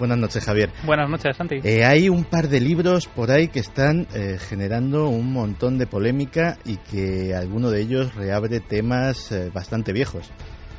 Buenas noches, Javier. Buenas noches, Santi. Hay un par de libros por ahí que están generando un montón de polémica y que alguno de ellos reabre temas bastante viejos.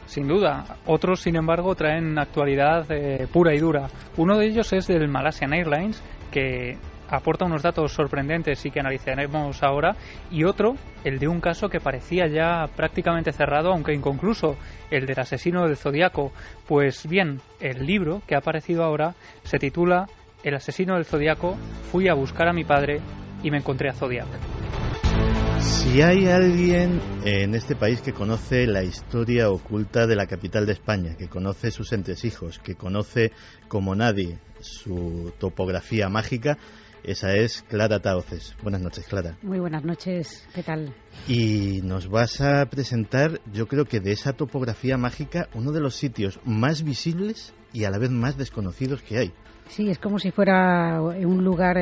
Sin duda. Otros, sin embargo, traen actualidad pura y dura. Uno de ellos es del Malaysian Airlines, que aporta unos datos sorprendentes y que analizaremos ahora, y otro, el de un caso que parecía ya prácticamente cerrado, aunque inconcluso, el del asesino del Zodíaco. Pues bien, el libro que ha aparecido ahora se titula El asesino del Zodíaco, fui a buscar a mi padre y me encontré a Zodiac. Si hay alguien en este país que conoce la historia oculta de la capital de España, que conoce sus entresijos, que conoce como nadie su topografía mágica, esa es Clara Tahoces. Buenas noches, Clara. Muy buenas noches, ¿qué tal? Y nos vas a presentar, yo creo que de esa topografía mágica, uno de los sitios más visibles y a la vez más desconocidos que hay. Sí, es como si fuera un lugar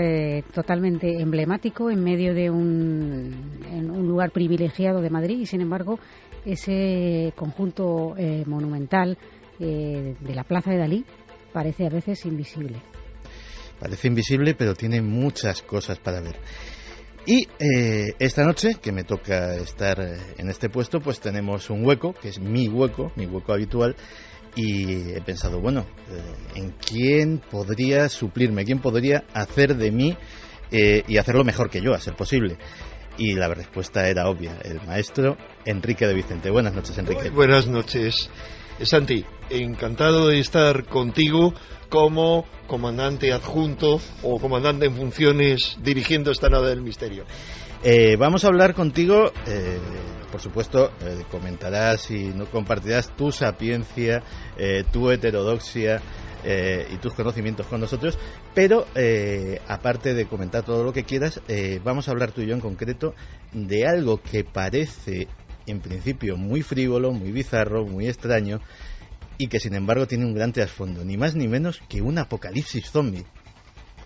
totalmente emblemático en medio de un lugar privilegiado de Madrid, y sin embargo ese conjunto monumental de la Plaza de Dalí parece a veces invisible. Parece invisible, pero tiene muchas cosas para ver. Y esta noche, que me toca estar en este puesto, pues tenemos un hueco, que es mi hueco habitual, y he pensado, bueno, ¿en quién podría suplirme? ¿Quién podría hacer de mí y hacerlo mejor que yo, a ser posible? Y la respuesta era obvia, el maestro Enrique de Vicente. Buenas noches, Enrique. Muy buenas noches, Santi. Encantado de estar contigo como comandante adjunto o comandante en funciones dirigiendo esta nave del misterio. Vamos a hablar contigo, por supuesto, comentarás y no compartirás tu sapiencia, tu heterodoxia y tus conocimientos con nosotros, pero aparte de comentar todo lo que quieras, vamos a hablar tú y yo en concreto de algo que parece en principio muy frívolo, muy bizarro, muy extraño, y que sin embargo tiene un gran trasfondo, ni más ni menos que un apocalipsis zombie.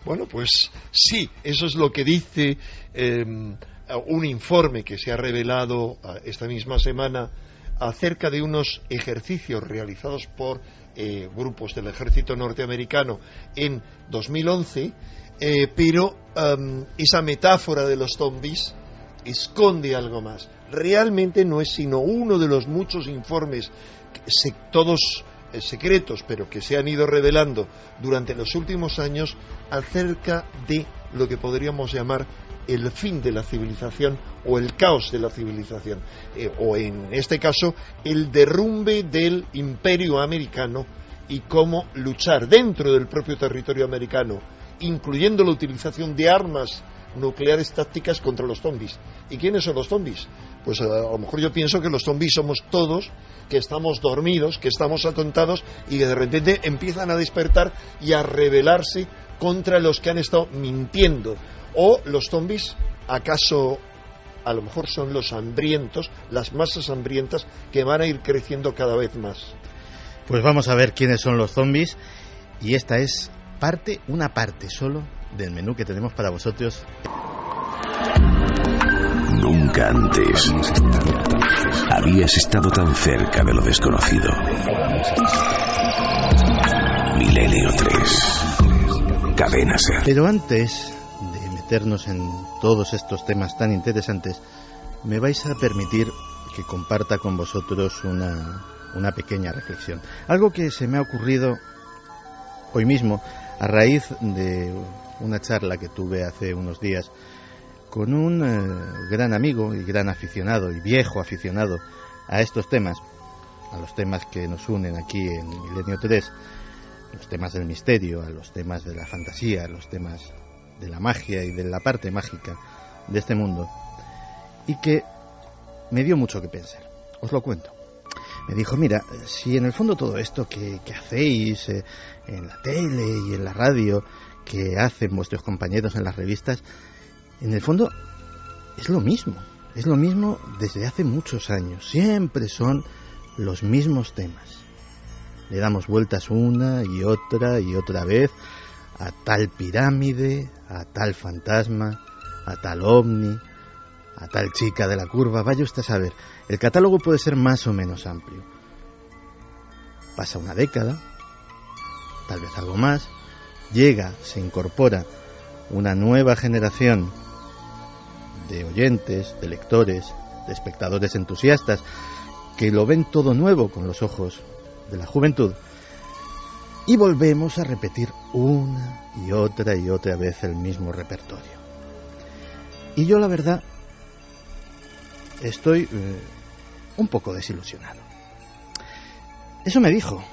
Bueno, pues sí, eso es lo que dice un informe que se ha revelado esta misma semana acerca de unos ejercicios realizados por grupos del ejército norteamericano en 2011, pero esa metáfora de los zombies esconde algo más. Realmente no es sino uno de los muchos informes, todos secretos, pero que se han ido revelando durante los últimos años acerca de lo que podríamos llamar el fin de la civilización o el caos de la civilización, o en este caso el derrumbe del imperio americano y cómo luchar dentro del propio territorio americano, incluyendo la utilización de armas nucleares tácticas contra los zombies. ¿Y quiénes son los zombies? Pues a lo mejor yo pienso que los zombies somos todos, que estamos dormidos, que estamos atontados y que de repente empiezan a despertar y a rebelarse contra los que han estado mintiendo. O los zombies, acaso a lo mejor son los hambrientos, las masas hambrientas que van a ir creciendo cada vez más. Pues vamos a ver quiénes son los zombies, y esta es una parte solo del menú que tenemos para vosotros. Nunca antes habías estado tan cerca de lo desconocido. Milenio 3, Cadena SER. Pero antes de meternos en todos estos temas tan interesantes, me vais a permitir que comparta con vosotros una pequeña reflexión. Algo que se me ha ocurrido hoy mismo a raíz de una charla que tuve hace unos días con un gran amigo y gran aficionado y viejo aficionado a estos temas, a los temas que nos unen aquí en Milenio 3, los temas del misterio, a los temas de la fantasía, a los temas de la magia y de la parte mágica de este mundo, y que me dio mucho que pensar. Os lo cuento. Me dijo, mira, si en el fondo todo esto que hacéis en la tele y en la radio, que hacen vuestros compañeros en las revistas, en el fondo es lo mismo desde hace muchos años, siempre son los mismos temas. Le damos vueltas una y otra vez a tal pirámide, a tal fantasma, a tal ovni, a tal chica de la curva. Vaya usted a saber, el catálogo puede ser más o menos amplio. Pasa una década, tal vez algo más, se incorpora una nueva generación de oyentes, de lectores, de espectadores entusiastas, que lo ven todo nuevo con los ojos de la juventud, y volvemos a repetir una y otra vez el mismo repertorio. Y yo, la verdad, estoy un poco desilusionado. Eso me dijo,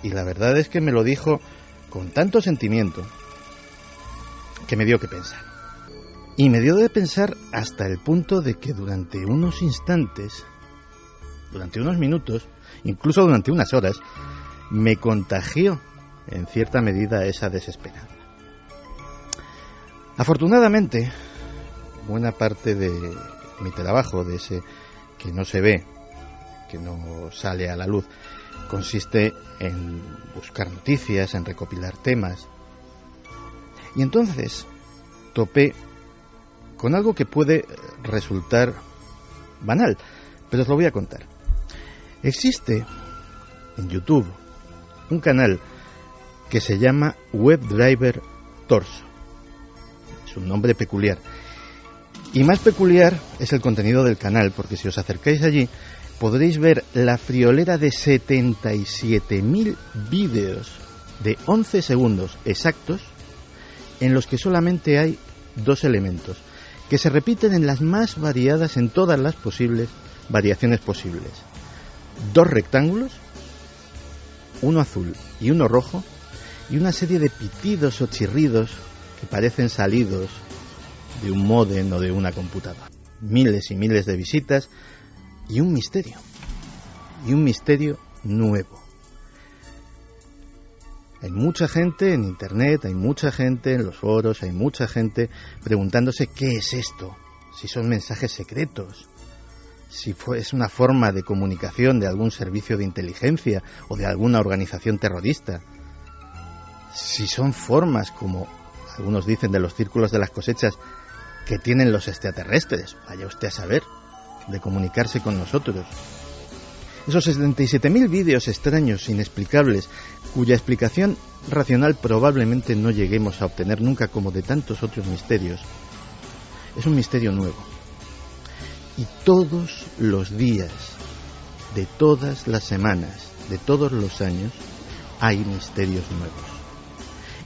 y la verdad es que me lo dijo con tanto sentimiento que me dio que pensar. Y me dio de pensar hasta el punto de que durante unos instantes, durante unos minutos, incluso durante unas horas, me contagió en cierta medida esa desesperanza. Afortunadamente, buena parte de mi trabajo, de ese que no se ve, que no sale a la luz, consiste en buscar noticias, en recopilar temas. Y entonces topé con algo que puede resultar banal, pero os lo voy a contar. Existe en YouTube un canal que se llama WebDriver Torso. Es un nombre peculiar. Y más peculiar es el contenido del canal, porque si os acercáis allí podréis ver la friolera de 77.000 vídeos de 11 segundos exactos en los que solamente hay dos elementos, que se repiten en las más variadas, en todas las posibles variaciones posibles. Dos rectángulos, uno azul y uno rojo, y una serie de pitidos o chirridos que parecen salidos de un módem o de una computadora. Miles y miles de visitas y un misterio nuevo. Hay mucha gente en internet, hay mucha gente en los foros, hay mucha gente preguntándose qué es esto, si son mensajes secretos, si es una forma de comunicación de algún servicio de inteligencia o de alguna organización terrorista, si son formas, como algunos dicen, de los círculos de las cosechas que tienen los extraterrestres, vaya usted a saber, de comunicarse con nosotros. Esos 77.000 vídeos extraños, inexplicables, cuya explicación racional probablemente no lleguemos a obtener nunca, como de tantos otros misterios, es un misterio nuevo. Y todos los días, de todas las semanas, de todos los años, hay misterios nuevos.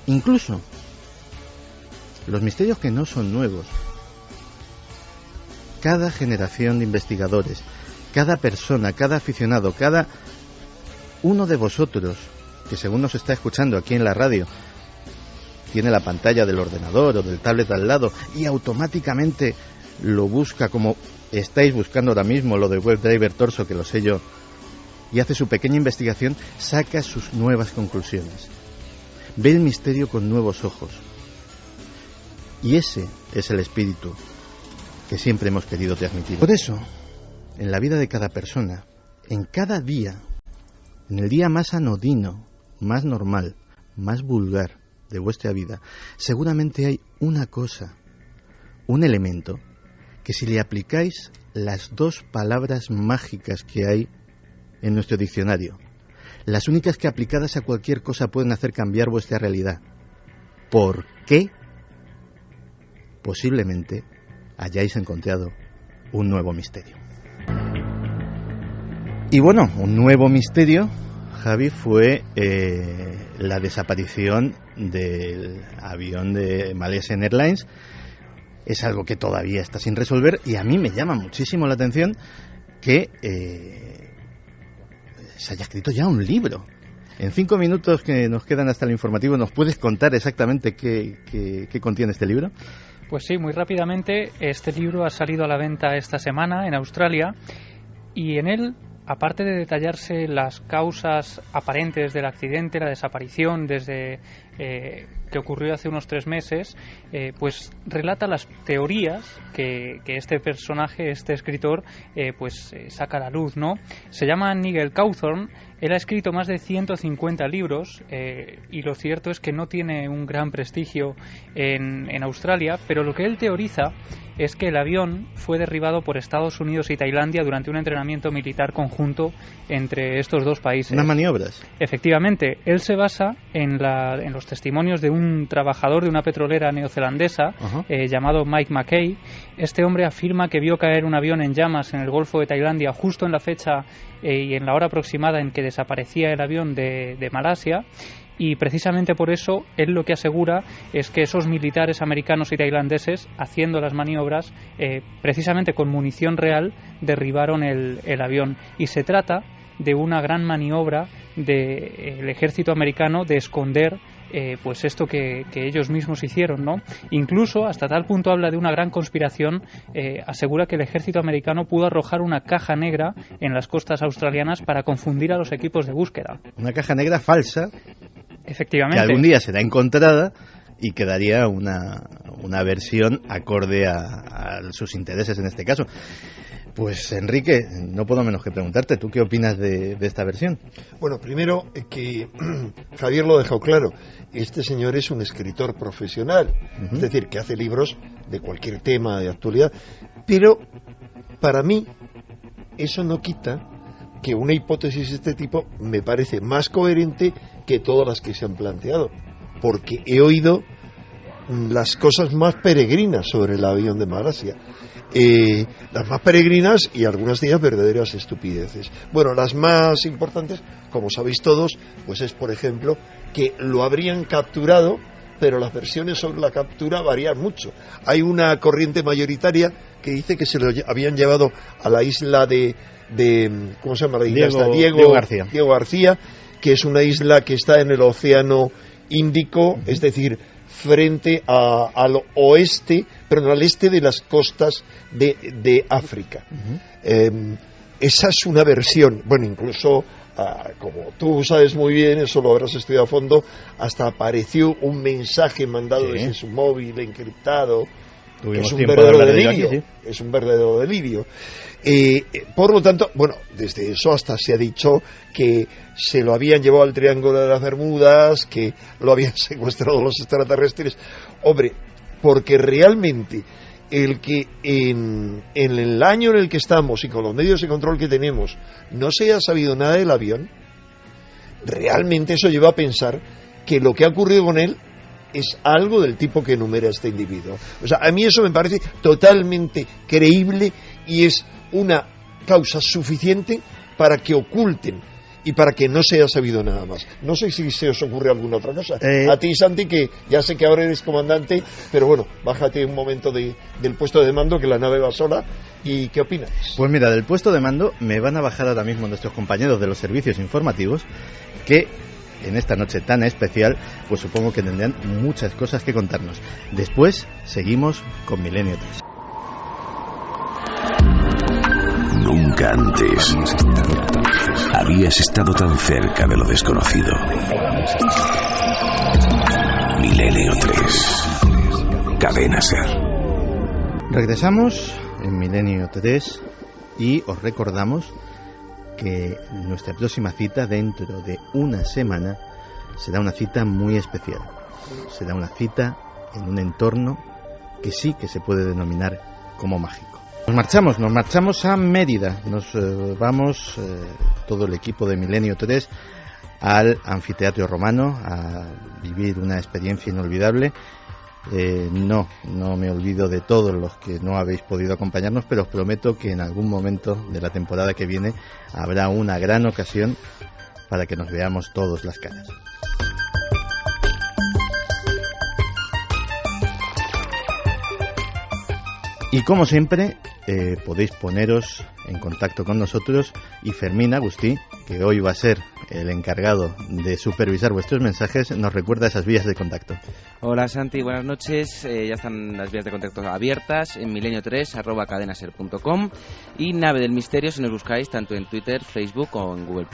Incluso los misterios que no son nuevos. Cada generación de investigadores, cada persona, cada aficionado, cada uno de vosotros que según nos está escuchando aquí en la radio tiene la pantalla del ordenador o del tablet al lado y automáticamente lo busca, como estáis buscando ahora mismo lo de WebDriver Torso, que lo sé yo, y hace su pequeña investigación, saca sus nuevas conclusiones, ve el misterio con nuevos ojos. Y ese es el espíritu que siempre hemos querido transmitir. Por eso, en la vida de cada persona, en cada día, en el día más anodino, más normal, más vulgar de vuestra vida, seguramente hay una cosa, un elemento, que si le aplicáis las dos palabras mágicas que hay en nuestro diccionario, las únicas que aplicadas a cualquier cosa pueden hacer cambiar vuestra realidad. ¿Por qué? Posiblemente hayáis encontrado un nuevo misterio. Y bueno, un nuevo misterio, Javi, fue la desaparición del avión de Malaysian Airlines. Es algo que todavía está sin resolver y a mí me llama muchísimo la atención que se haya escrito ya un libro. En 5 minutos que nos quedan hasta el informativo, ¿nos puedes contar exactamente qué contiene este libro? Pues sí, muy rápidamente. Este libro ha salido a la venta esta semana en Australia y en él, aparte de detallarse las causas aparentes del accidente, la desaparición desde que ocurrió hace unos 3 meses, pues relata las teorías que este personaje, este escritor, saca a la luz, ¿no? Se llama Nigel Cawthorne. Él ha escrito más de 150 libros y lo cierto es que no tiene un gran prestigio en Australia, pero lo que él teoriza es que el avión fue derribado por Estados Unidos y Tailandia durante un entrenamiento militar conjunto entre estos dos países. Unas maniobras. Efectivamente, él se basa en los los testimonios de un trabajador de una petrolera neozelandesa llamado Mike McKay. Este hombre afirma que vio caer un avión en llamas en el Golfo de Tailandia justo en la fecha y en la hora aproximada en que desaparecía el avión de Malasia. Y precisamente por eso él lo que asegura es que esos militares americanos y tailandeses, haciendo las maniobras, precisamente con munición real, derribaron el avión. Y se trata de una gran maniobra del ejército americano de esconder pues esto que ellos mismos hicieron, ¿no? Incluso hasta tal punto habla de una gran conspiración, asegura que el ejército americano pudo arrojar una caja negra en las costas australianas para confundir a los equipos de búsqueda. Una caja negra falsa. Efectivamente. Que algún día será encontrada y que daría una versión acorde a sus intereses en este caso. Pues Enrique, no puedo menos que preguntarte, ¿tú qué opinas de esta versión? Bueno, primero que Javier lo ha dejado claro, este señor es un escritor profesional, es decir, que hace libros de cualquier tema de actualidad, pero para mí eso no quita que una hipótesis de este tipo me parece más coherente que todas las que se han planteado, porque he oído las cosas más peregrinas sobre el avión de Malasia. Las más peregrinas y algunas de ellas verdaderas estupideces. Bueno, las más importantes, como sabéis todos, pues es, por ejemplo, que lo habrían capturado, pero las versiones sobre la captura varían mucho. Hay una corriente mayoritaria que dice que se lo habían llevado a la isla de ¿cómo se llama la isla? Diego García. Diego García, que es una isla que está en el Océano Índico, es decir, frente al oeste, pero al este de las costas de África. Esa es una versión, bueno, incluso como tú sabes muy bien, eso lo habrás estudiado a fondo, hasta apareció un mensaje mandado desde su móvil encriptado, que es un verdadero delirio, es un verdadero delirio. Por lo tanto, bueno, desde eso hasta se ha dicho que se lo habían llevado al Triángulo de las Bermudas, que lo habían secuestrado los extraterrestres. Hombre, porque realmente el que en el año en el que estamos y con los medios de control que tenemos no se haya sabido nada del avión, realmente eso lleva a pensar que lo que ha ocurrido con él es algo del tipo que enumera este individuo. O sea, a mí eso me parece totalmente creíble y es una causa suficiente para que oculten y para que no se haya sabido nada más. No sé si se os ocurre alguna otra cosa. A ti, Santi, que ya sé que ahora eres comandante, pero bueno, bájate un momento del puesto de mando, que la nave va sola. ¿Y qué opinas? Pues mira, del puesto de mando me van a bajar ahora mismo nuestros compañeros de los servicios informativos, que en esta noche tan especial, pues supongo que tendrán muchas cosas que contarnos. Después seguimos con Milenio 3. Nunca antes habías estado tan cerca de lo desconocido. Milenio 3. Cadena Ser. Regresamos en Milenio 3 y os recordamos que nuestra próxima cita dentro de una semana será una cita muy especial. Será una cita en un entorno que sí que se puede denominar como mágico. Nos marchamos a Mérida. Nos vamos todo el equipo de Milenio 3 al Anfiteatro Romano a vivir una experiencia inolvidable. No me olvido de todos los que no habéis podido acompañarnos, pero os prometo que en algún momento de la temporada que viene habrá una gran ocasión para que nos veamos todos las caras. Y como siempre, podéis poneros en contacto con nosotros, y Fermín Agustí, que hoy va a ser el encargado de supervisar vuestros mensajes, nos recuerda esas vías de contacto. Hola Santi, buenas noches. Ya están las vías de contacto abiertas en milenio3@cadenaser.com y Nave del Misterio si nos buscáis tanto en Twitter, Facebook o en Google+.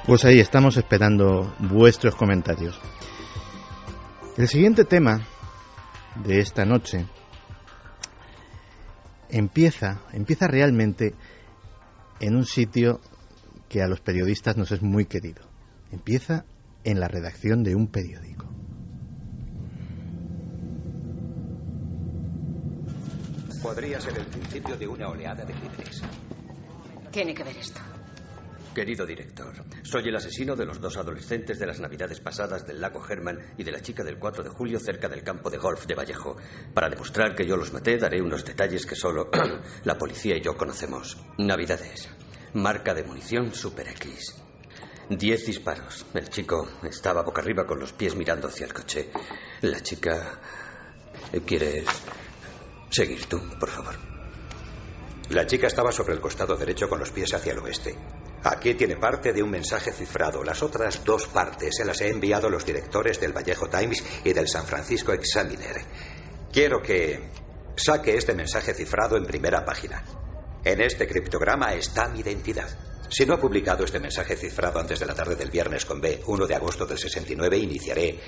Pues ahí estamos esperando vuestros comentarios. El siguiente tema de esta noche empieza realmente en un sitio que a los periodistas nos es muy querido. Empieza en la redacción de un periódico. Podría ser el principio de una oleada de crímenes. Tiene que ver esto. Querido director, soy el asesino de los 2 adolescentes de las navidades pasadas del lago Herman y de la chica del 4 de julio cerca del campo de golf de Vallejo. Para demostrar que yo los maté, daré unos detalles que solo la policía y yo conocemos. Navidades. Marca de munición Super X. 10 disparos. El chico estaba boca arriba con los pies mirando hacia el coche. La chica... ¿Quieres seguir tú, por favor? La chica estaba sobre el costado derecho con los pies hacia el oeste. Aquí tiene parte de un mensaje cifrado. Las otras 2 partes se las he enviado a los directores del Vallejo Times y del San Francisco Examiner. Quiero que saque este mensaje cifrado en primera página. En este criptograma está mi identidad. Si no ha publicado este mensaje cifrado antes de la tarde del viernes con B, 1 de agosto del 69, iniciaré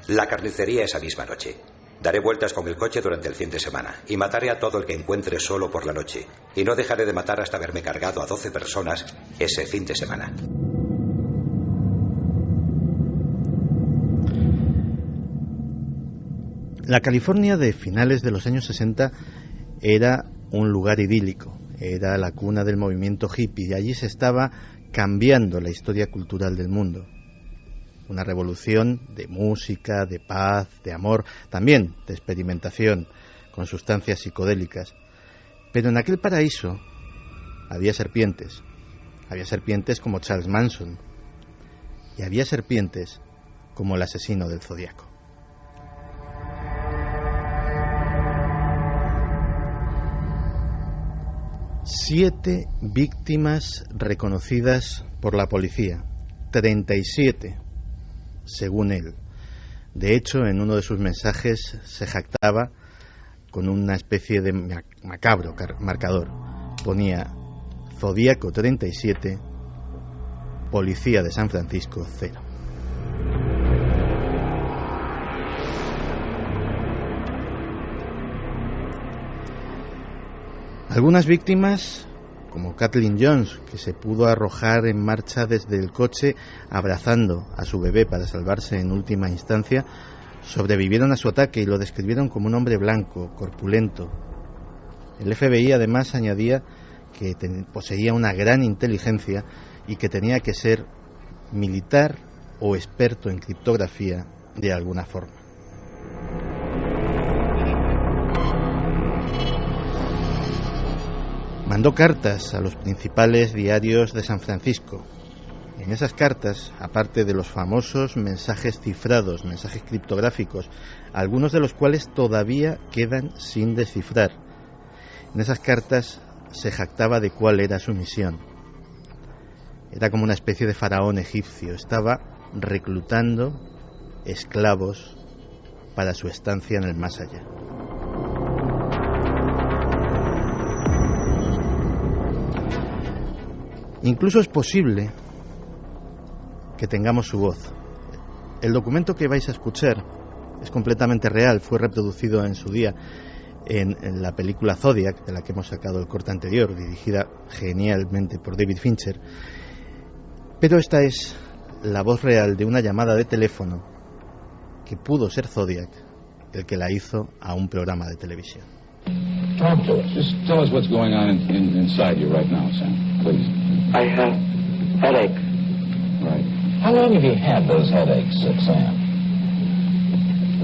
la carnicería esa misma noche. Daré vueltas con el coche durante el fin de semana y mataré a todo el que encuentre solo por la noche. Y no dejaré de matar hasta haberme cargado a 12 personas ese fin de semana. La California de finales de los años 60 era un lugar idílico, era la cuna del movimiento hippie y allí se estaba cambiando la historia cultural del mundo. Una revolución de música, de paz, de amor, también de experimentación con sustancias psicodélicas. Pero en aquel paraíso había serpientes como Charles Manson y había serpientes como el asesino del Zodíaco. Siete víctimas reconocidas por la policía, 37 según él. De hecho, en uno de sus mensajes se jactaba con una especie de macabro marcador. Ponía Zodíaco 37, Policía de San Francisco 0. Algunas víctimas, como Kathleen Jones, que se pudo arrojar en marcha desde el coche abrazando a su bebé para salvarse en última instancia, sobrevivieron a su ataque y lo describieron como un hombre blanco, corpulento. El FBI además añadía que poseía una gran inteligencia y que tenía que ser militar o experto en criptografía de alguna forma. Mandó cartas a los principales diarios de San Francisco. En esas cartas, aparte de los famosos mensajes cifrados, mensajes criptográficos, algunos de los cuales todavía quedan sin descifrar, en esas cartas se jactaba de cuál era su misión. Era como una especie de faraón egipcio. Estaba reclutando esclavos para su estancia en el más allá. Incluso es posible que tengamos su voz. El documento que vais a escuchar es completamente real, fue reproducido en su día en la película Zodiac, de la que hemos sacado el corte anterior, dirigida genialmente por David Fincher. Pero esta es la voz real de una llamada de teléfono que pudo ser Zodiac el que la hizo a un programa de televisión. Talk to us. Just tell us what's going on inside you right now, Sam, please. I have headaches. Right. How long have you had those headaches, Sam?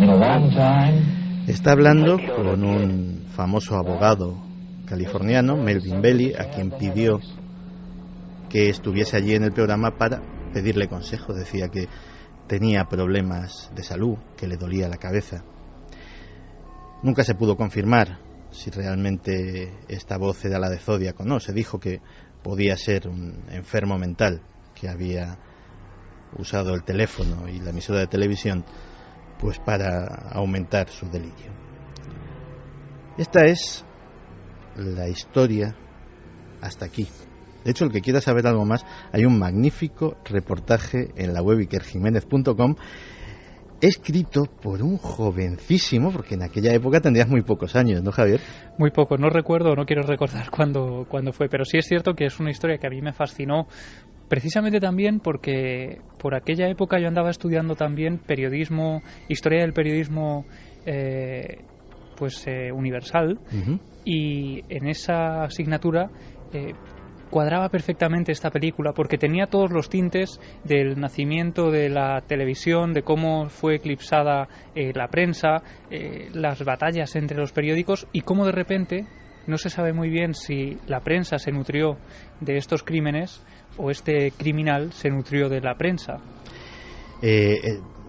In a long time? Está hablando con un famoso abogado californiano, Melvin Belli, a quien pidió que estuviese allí en el programa para pedirle consejo. Decía que tenía problemas de salud, que le dolía la cabeza. Nunca se pudo confirmar si realmente esta voz era la de Zodiac o no. Se dijo que podía ser un enfermo mental que había usado el teléfono y la emisora de televisión pues para aumentar su delirio. Esta es la historia hasta aquí. De hecho, el que quiera saber algo más, hay un magnífico reportaje en la web ikerjimenez.com escrito por un jovencísimo, porque en aquella época tendrías muy pocos años, ¿no, Javier? Muy pocos, no recuerdo, no quiero recordar cuándo fue, pero sí es cierto que es una historia que a mí me fascinó, precisamente también porque por aquella época yo andaba estudiando también periodismo, historia del periodismo universal, uh-huh. Y en esa asignatura cuadraba perfectamente esta película porque tenía todos los tintes del nacimiento de la televisión, de cómo fue eclipsada la prensa, las batallas entre los periódicos y cómo de repente no se sabe muy bien si la prensa se nutrió de estos crímenes o este criminal se nutrió de la prensa.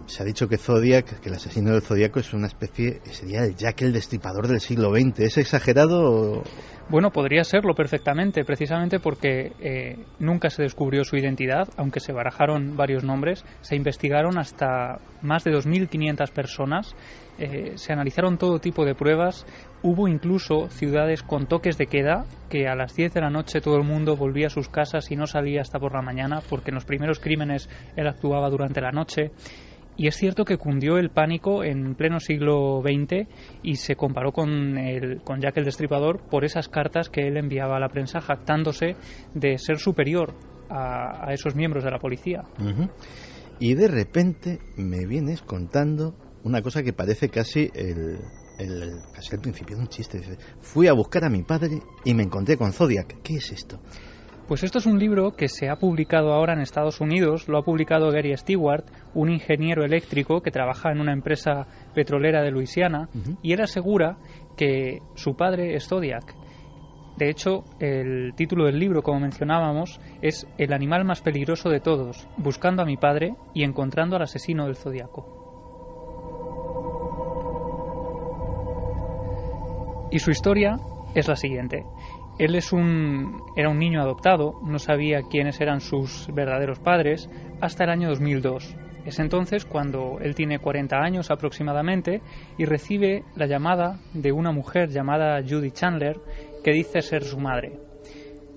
Se ha dicho que Zodiac, que el asesino del Zodíaco es una especie, sería el Jack el Destripador del siglo XX. ¿Es exagerado? Bueno, podría serlo perfectamente, precisamente porque nunca se descubrió su identidad, aunque se barajaron varios nombres, se investigaron hasta más de 2.500 personas, se analizaron todo tipo de pruebas, hubo incluso ciudades con toques de queda, que a las 10 de la noche todo el mundo volvía a sus casas y no salía hasta por la mañana, porque en los primeros crímenes él actuaba durante la noche. Y es cierto que cundió el pánico en pleno siglo XX y se comparó con Jack el Destripador por esas cartas que él enviaba a la prensa jactándose de ser superior a esos miembros de la policía. Uh-huh. Y de repente me vienes contando una cosa que parece casi casi el principio de un chiste. Dice, fui a buscar a mi padre y me encontré con Zodiac. ¿Qué es esto? Pues esto es un libro que se ha publicado ahora en Estados Unidos, lo ha publicado Gary Stewart, un ingeniero eléctrico que trabaja en una empresa petrolera de Luisiana, y él asegura que su padre es Zodiac. De hecho, el título del libro, como mencionábamos, es El animal más peligroso de todos, buscando a mi padre y encontrando al asesino del Zodíaco. Y su historia es la siguiente. Él era un niño adoptado, no sabía quiénes eran sus verdaderos padres hasta el año 2002. Es entonces cuando él tiene 40 años aproximadamente y recibe la llamada de una mujer llamada Judy Chandler que dice ser su madre.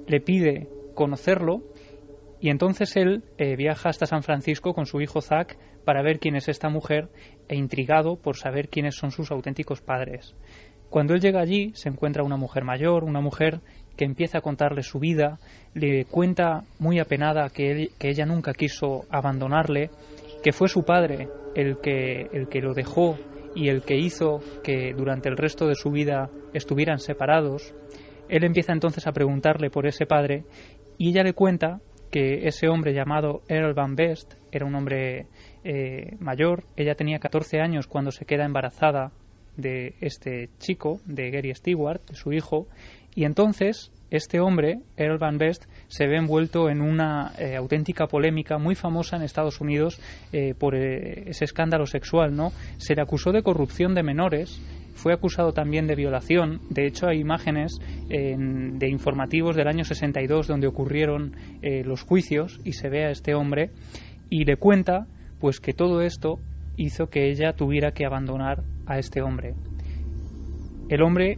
Le pide conocerlo y entonces él viaja hasta San Francisco con su hijo Zack para ver quién es esta mujer e intrigado por saber quiénes son sus auténticos padres. Cuando él llega allí se encuentra una mujer mayor, una mujer que empieza a contarle su vida, le cuenta muy apenada que ella nunca quiso abandonarle, que fue su padre el que lo dejó y el que hizo que durante el resto de su vida estuvieran separados. Él empieza entonces a preguntarle por ese padre y ella le cuenta que ese hombre llamado Earl Van Best era un hombre mayor. Ella tenía 14 años cuando se queda embarazada de este chico, de Gary Stewart, de su hijo, y entonces este hombre, Earl Van Best, se ve envuelto en una auténtica polémica muy famosa en Estados Unidos por ese escándalo sexual, ¿no? Se le acusó de corrupción de menores, fue acusado también de violación. De hecho, hay imágenes de informativos del año 62 donde ocurrieron los juicios y se ve a este hombre y le cuenta pues que todo esto hizo que ella tuviera que abandonar a este hombre. El hombre,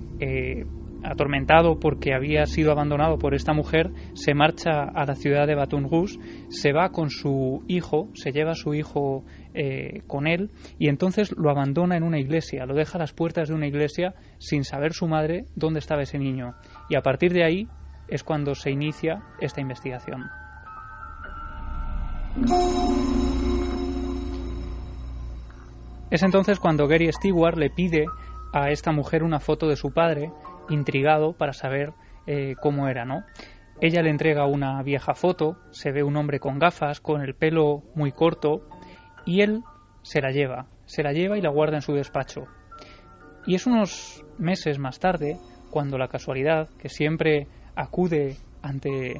atormentado porque había sido abandonado por esta mujer, se marcha a la ciudad de Baton Rouge, se va con su hijo, se lleva a su hijo con él y entonces lo abandona en una iglesia, lo deja a las puertas de una iglesia sin saber su madre dónde estaba ese niño. Y a partir de ahí es cuando se inicia esta investigación. Es entonces cuando Gary Stewart le pide a esta mujer una foto de su padre, intrigado para saber cómo era, ¿no? Ella le entrega una vieja foto, se ve un hombre con gafas, con el pelo muy corto, y él se la lleva y la guarda en su despacho. Y es unos meses más tarde, cuando la casualidad, que siempre acude ante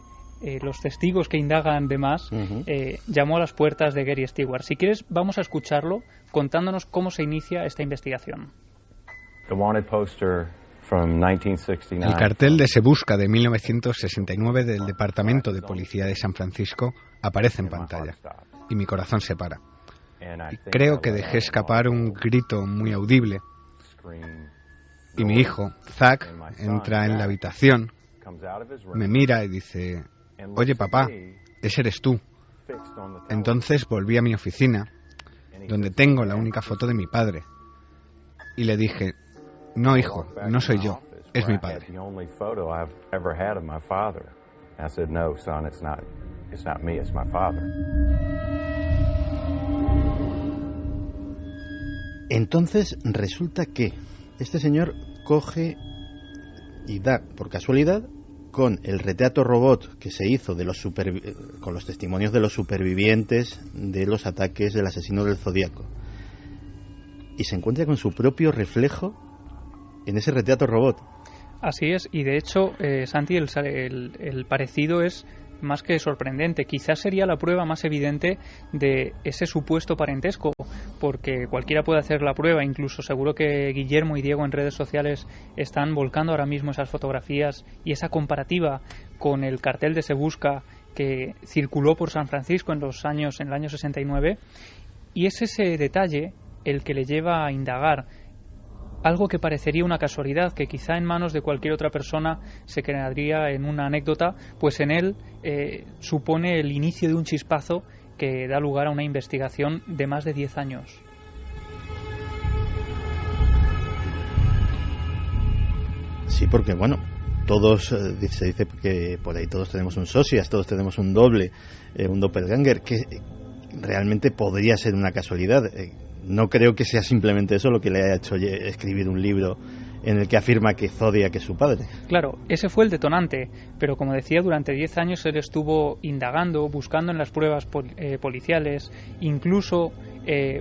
los testigos que indagan de más, llamó a las puertas de Gary Stewart. Si quieres, vamos a escucharlo contándonos cómo se inicia esta investigación. El cartel de Se Busca de 1969 del Departamento de Policía de San Francisco aparece en pantalla y mi corazón se para. Y creo que dejé escapar un grito muy audible y mi hijo, Zack, entra en la habitación, me mira y dice: «Oye, papá, ese eres tú». Entonces volví a mi oficina, donde tengo la única foto de mi padre, y le dije: «No, hijo, no soy yo, es mi padre». Entonces resulta que este señor coge y da, por casualidad, con el retrato robot que se hizo de con los testimonios de los supervivientes de los ataques del asesino del Zodíaco, y se encuentra con su propio reflejo en ese retrato robot. Así es, y de hecho, Santi, el parecido es más que sorprendente. Quizás sería la prueba más evidente de ese supuesto parentesco, porque cualquiera puede hacer la prueba. Incluso seguro que Guillermo y Diego en redes sociales están volcando ahora mismo esas fotografías y esa comparativa con el cartel de Se Busca que circuló por San Francisco en el año 69, y es ese detalle el que le lleva a indagar. Algo que parecería una casualidad, que quizá en manos de cualquier otra persona se quedaría en una anécdota, pues en él supone el inicio de un chispazo que da lugar a una investigación de más de 10 años. Sí, porque bueno, todos, se dice que por ahí todos tenemos un socias, todos tenemos un doble, un doppelganger, que realmente podría ser una casualidad. No creo que sea simplemente eso lo que le haya hecho escribir un libro en el que afirma que Zodiac es su padre. Claro, ese fue el detonante, pero como decía, durante 10 años él estuvo indagando, buscando en las pruebas policiales, incluso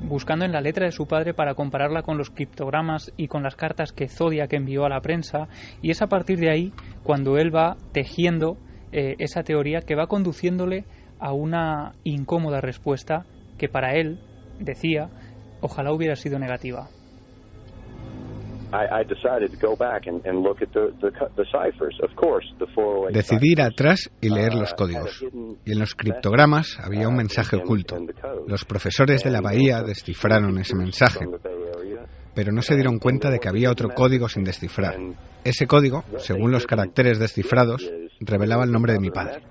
buscando en la letra de su padre para compararla con los criptogramas y con las cartas que Zodiac envió a la prensa, y es a partir de ahí cuando él va tejiendo esa teoría que va conduciéndole a una incómoda respuesta que para él, decía, ojalá hubiera sido negativa. Decidí ir atrás y leer los códigos. Y en los criptogramas había un mensaje oculto. Los profesores de la Bahía descifraron ese mensaje, pero no se dieron cuenta de que había otro código sin descifrar. Ese código, según los caracteres descifrados, revelaba el nombre de mi padre.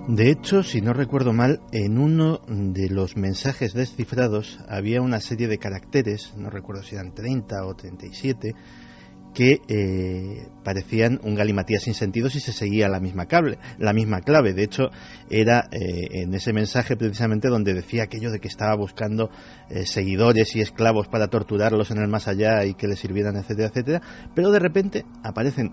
De hecho, si no recuerdo mal, en uno de los mensajes descifrados había una serie de caracteres, no recuerdo si eran 30 o 37, que parecían un galimatías sin sentido si se seguía la misma clave. De hecho, era en ese mensaje precisamente donde decía aquello de que estaba buscando seguidores y esclavos para torturarlos en el más allá y que les sirvieran, etcétera, etcétera. Pero de repente aparecen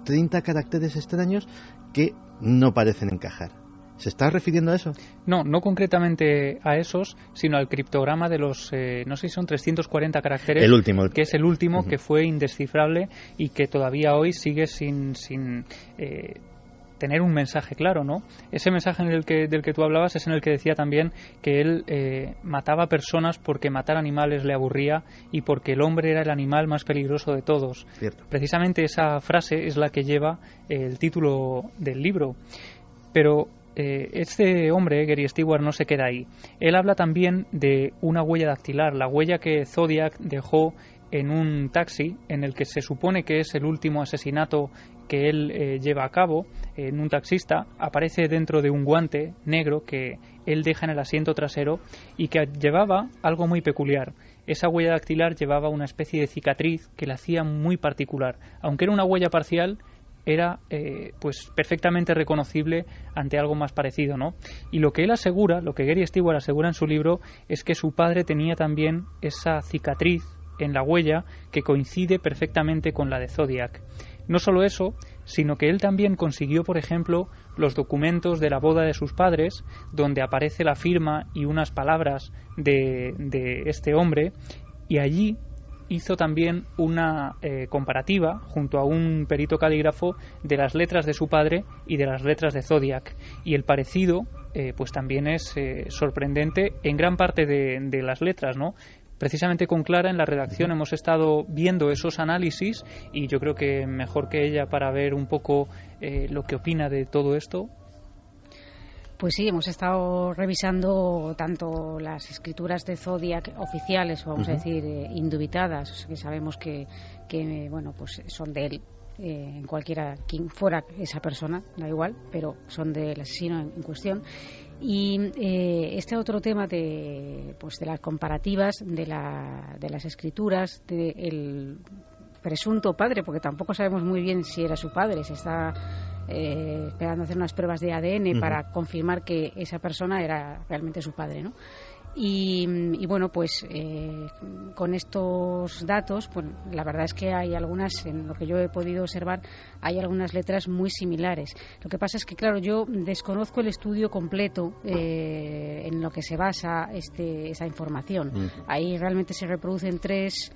30 caracteres extraños que no parecen encajar. ¿Se está refiriendo a eso? No concretamente a esos, sino al criptograma de los, no sé si son 340 caracteres. El último. Que es el último, que fue indescifrable y que todavía hoy sigue sin tener un mensaje claro, ¿no? Ese mensaje del que tú hablabas es en el que decía también que él mataba personas porque matar animales le aburría y porque el hombre era el animal más peligroso de todos. Cierto. Precisamente esa frase es la que lleva el título del libro. Pero este hombre, Gary Stewart, no se queda ahí. Él habla también de una huella dactilar, la huella que Zodiac dejó en un taxi en el que se supone que es el último asesinato que él lleva a cabo. En un taxista aparece dentro de un guante negro que él deja en el asiento trasero y que llevaba algo muy peculiar. Esa huella dactilar llevaba una especie de cicatriz que la hacía muy particular. Aunque era una huella parcial, era pues perfectamente reconocible ante algo más parecido, ¿no? Y lo que él asegura, lo que Gary Stewart asegura en su libro, es que su padre tenía también esa cicatriz en la huella que coincide perfectamente con la de Zodiac. No solo eso, sino que él también consiguió, por ejemplo, los documentos de la boda de sus padres, donde aparece la firma y unas palabras de este hombre, y allí hizo también una comparativa junto a un perito calígrafo de las letras de su padre y de las letras de Zodiac, y el parecido pues también es sorprendente en gran parte de las letras, ¿no? Precisamente con Clara en la redacción hemos estado viendo esos análisis y yo creo que mejor que ella para ver un poco lo que opina de todo esto. Pues sí, hemos estado revisando tanto las escrituras de Zodiac oficiales, vamos a decir, indubitadas, que sabemos que bueno, pues son de él, en cualquiera, quien fuera esa persona, da igual, pero son del asesino en cuestión. Y este otro tema de las comparativas de las escrituras del presunto padre, porque tampoco sabemos muy bien si era su padre, se está esperando hacer unas pruebas de ADN para confirmar que esa persona era realmente su padre, ¿no? Y bueno, pues con estos datos, pues la verdad es que hay algunas, en lo que yo he podido observar, hay algunas letras muy similares. Lo que pasa es que, claro, yo desconozco el estudio completo en lo que se basa esa información. Ahí realmente se reproducen tres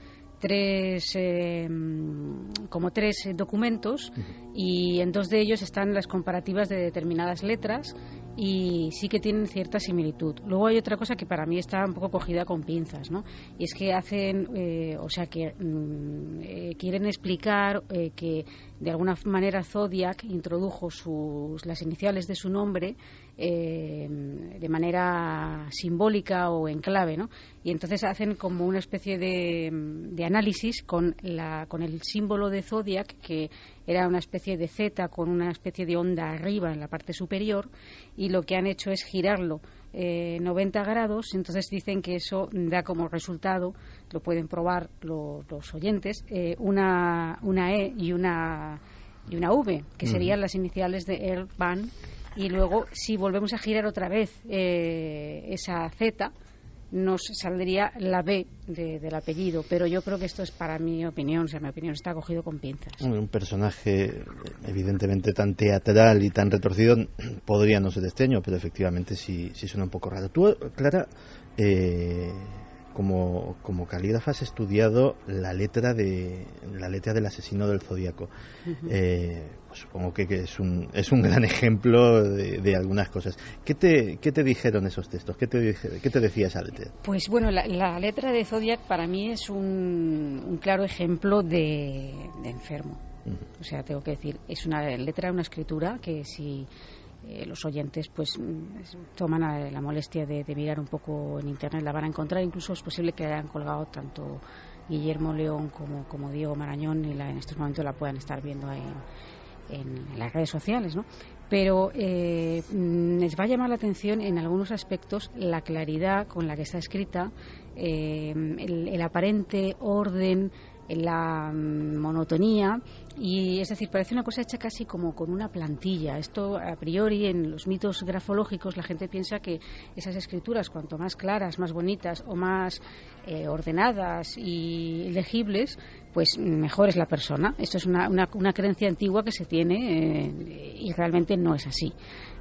documentos, y en dos de ellos están las comparativas de determinadas letras y sí que tienen cierta similitud. Luego hay otra cosa que para mí está un poco cogida con pinzas, ¿no? Y es que quieren explicar que de alguna manera Zodiac introdujo las iniciales de su nombre de manera simbólica o en clave, ¿no? Y entonces hacen como una especie de análisis con el símbolo de Zodiac, que era una especie de Z con una especie de onda arriba en la parte superior, y lo que han hecho es girarlo 90 grados. Entonces dicen que eso da como resultado, lo pueden probar los oyentes, una E y una V, que serían las iniciales de Earl Van. Y luego, si volvemos a girar otra vez esa Z, nos saldría la B del apellido. Pero yo creo que esto es, para mi opinión, mi opinión está cogido con pinzas. Un personaje evidentemente tan teatral y tan retorcido podría no ser extraño, pero efectivamente sí suena un poco raro. Tú, Clara, como calígrafa has estudiado la letra del asesino del Zodíaco. Pues supongo que es un gran ejemplo de algunas cosas. ¿Qué te dijeron esos textos? ¿Qué te decía esa letra? Pues bueno, la letra de Zodiac para mí es un claro ejemplo de enfermo. O sea, tengo que decir, es una letra, una escritura que si los oyentes pues toman la molestia de mirar un poco en internet, la van a encontrar. Incluso es posible que la hayan colgado tanto Guillermo León como Diego Marañón, y en estos momentos la puedan estar viendo en las redes sociales, ¿no? Pero les va a llamar la atención en algunos aspectos la claridad con la que está escrita, el aparente orden, la monotonía, y es decir, parece una cosa hecha casi como con una plantilla. Esto a priori en los mitos grafológicos la gente piensa que esas escrituras, cuanto más claras, más bonitas o más ordenadas y legibles, pues mejor es la persona. Esto es una creencia antigua que se tiene y realmente no es así.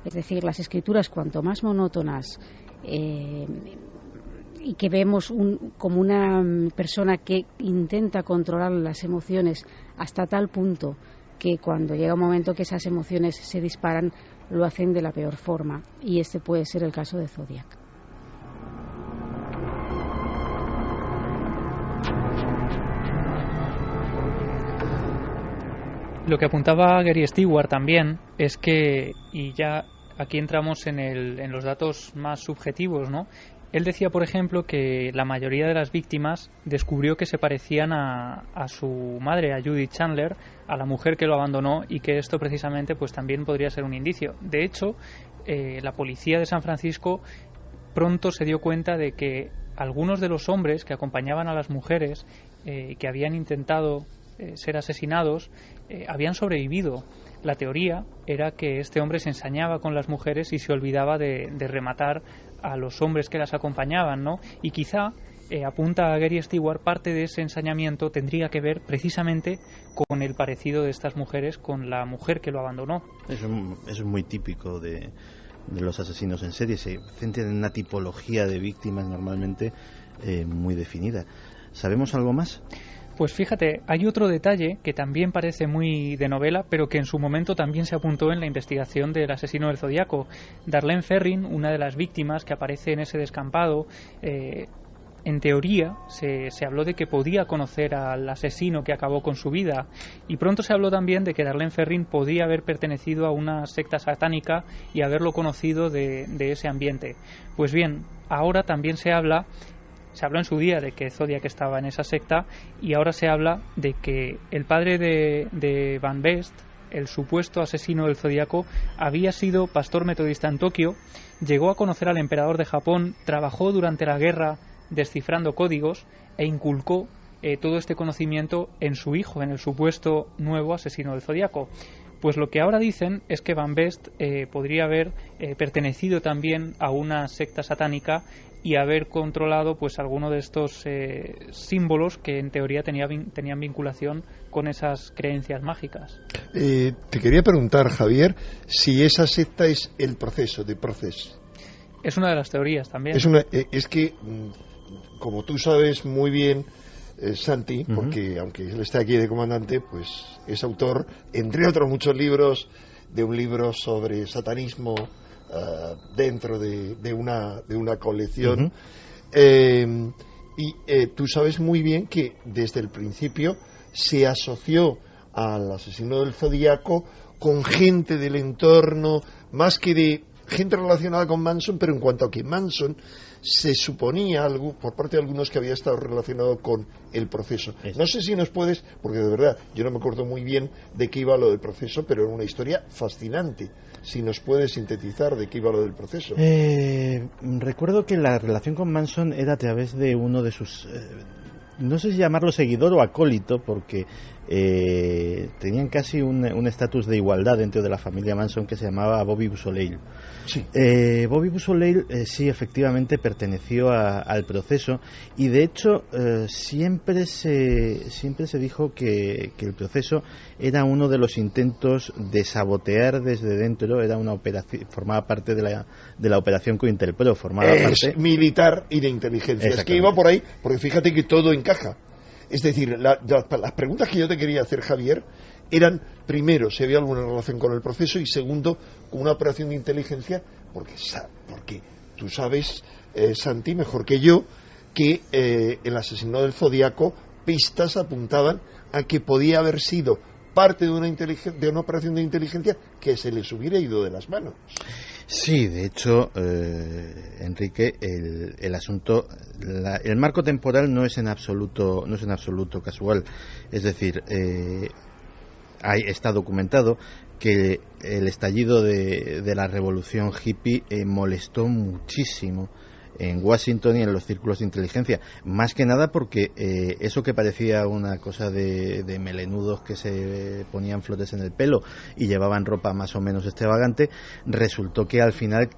Es decir, las escrituras cuanto más monótonas y que vemos como una persona que intenta controlar las emociones hasta tal punto que cuando llega un momento que esas emociones se disparan, lo hacen de la peor forma, y este puede ser el caso de Zodiac. Lo que apuntaba Gary Stewart también es que, y ya aquí entramos en los datos más subjetivos, ¿no? Él decía, por ejemplo, que la mayoría de las víctimas descubrió que se parecían a su madre, a Judith Chandler, a la mujer que lo abandonó, y que esto precisamente pues también podría ser un indicio. De hecho, la policía de San Francisco pronto se dio cuenta de que algunos de los hombres que acompañaban a las mujeres que habían intentado ser asesinados habían sobrevivido. La teoría era que este hombre se ensañaba con las mujeres y se olvidaba de rematar a los hombres que las acompañaban, ¿no? Y quizá, apunta a Gary Stewart, parte de ese ensañamiento tendría que ver precisamente con el parecido de estas mujeres con la mujer que lo abandonó. Eso es muy típico de los asesinos en serie. Se centran en una tipología de víctimas normalmente muy definida. ¿Sabemos algo más? Pues fíjate, hay otro detalle que también parece muy de novela, pero que en su momento también se apuntó en la investigación del asesino del Zodíaco. Darlene Ferrin, una de las víctimas que aparece en ese descampado, en teoría se habló de que podía conocer al asesino que acabó con su vida, y pronto se habló también de que Darlene Ferrin podía haber pertenecido a una secta satánica y haberlo conocido de ese ambiente. Pues bien, ahora también se habló en su día de que Zodiac estaba en esa secta, y ahora se habla de que el padre de Van Best, el supuesto asesino del Zodíaco, había sido pastor metodista en Tokio, llegó a conocer al emperador de Japón, trabajó durante la guerra descifrando códigos e inculcó todo este conocimiento en su hijo, en el supuesto nuevo asesino del Zodíaco. Pues lo que ahora dicen es que Van Best podría haber pertenecido también a una secta satánica y haber controlado pues alguno de estos símbolos que en teoría tenían vinculación con esas creencias mágicas. Te quería preguntar, Javier, si esa secta es el Proceso, de Process. Es una de las teorías también. Es que, como tú sabes muy bien, Santi, porque aunque él esté aquí de comandante, pues es autor, entre otros muchos libros, de un libro sobre satanismo dentro de una colección. Y tú sabes muy bien que desde el principio se asoció al asesino del Zodíaco con gente del entorno, más que de gente relacionada con Manson, pero en cuanto a que Manson se suponía algo por parte de algunos que había estado relacionado con el Proceso. No sé si nos puedes, porque de verdad yo no me acuerdo muy bien de qué iba lo del Proceso, pero era una historia fascinante. Si nos puedes sintetizar de qué iba lo del Proceso. Recuerdo que la relación con Manson era a través de uno de sus no sé si llamarlo seguidor o acólito, porque tenían casi un estatus de igualdad dentro de la familia Manson, que se llamaba Bobby Beausoleil. Sí. Bobby Beausoleil sí, efectivamente perteneció al Proceso, y de hecho siempre se dijo que el Proceso era uno de los intentos de sabotear desde dentro, era una operación, formaba parte de la operación Cointelpro, formaba parte militar y de inteligencia. Es que iba por ahí, porque fíjate que todo encaja. Es decir, las preguntas que yo te quería hacer, Javier, eran, primero, si había alguna relación con el Proceso, y segundo, con una operación de inteligencia, porque tú sabes, Santi, mejor que yo, que el asesino del Zodíaco, pistas apuntaban a que podía haber sido parte de una operación de inteligencia que se les hubiera ido de las manos. Sí, de hecho, Enrique, el asunto, el marco temporal no es en absoluto casual. Es decir, está documentado que el estallido de la revolución hippie molestó muchísimo en Washington y en los círculos de inteligencia, más que nada porque eso que parecía una cosa de melenudos que se ponían flores en el pelo y llevaban ropa más o menos extravagante, resultó que al final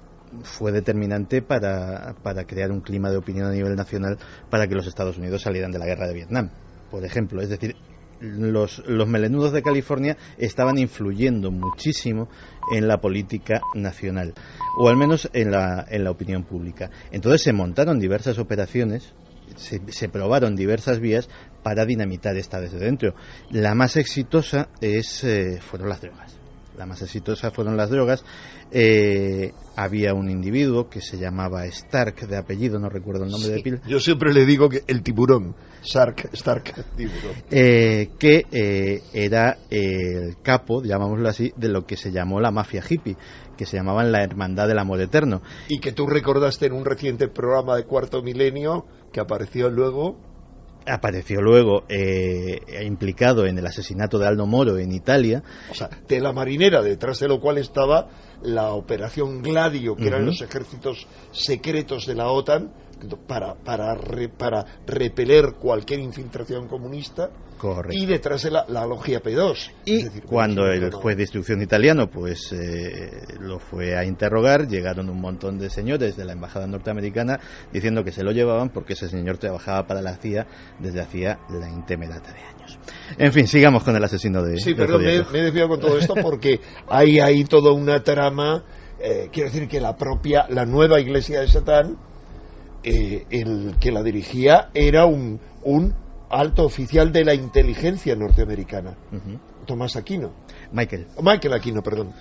fue determinante para crear un clima de opinión a nivel nacional para que los Estados Unidos salieran de la guerra de Vietnam, por ejemplo. Es decir, los melenudos de California estaban influyendo muchísimo en la política nacional, o al menos en la opinión pública. Entonces se montaron diversas operaciones, se probaron diversas vías para dinamitar esta desde dentro. La más exitosa fueron las drogas. Había un individuo que se llamaba Stark, de apellido, no recuerdo el nombre de pila. Yo siempre le digo que el tiburón, Stark tiburón. Que era el capo, llamámoslo así, de lo que se llamó la mafia hippie, que se llamaban la Hermandad del Amor Eterno. Y que tú recordaste en un reciente programa de Cuarto Milenio, que apareció luego implicado en el asesinato de Aldo Moro en Italia. O sea, de la marinera, detrás de lo cual estaba la operación Gladio, que eran los ejércitos secretos de la OTAN para repeler cualquier infiltración comunista. Correcto. Y detrás de la logia P2. Y cuando el juez de instrucción italiano pues lo fue a interrogar, llegaron un montón de señores de la embajada norteamericana diciendo que se lo llevaban porque ese señor trabajaba para la CIA desde hacía la intemerata de años. En fin, sigamos con el asesino de... Sí, perdón, me he desviado con todo esto porque hay ahí toda una trama. Quiero decir que la nueva iglesia de Satán, el que la dirigía era un alto oficial de la inteligencia norteamericana, Tomás Aquino. Michael Aquino, perdón.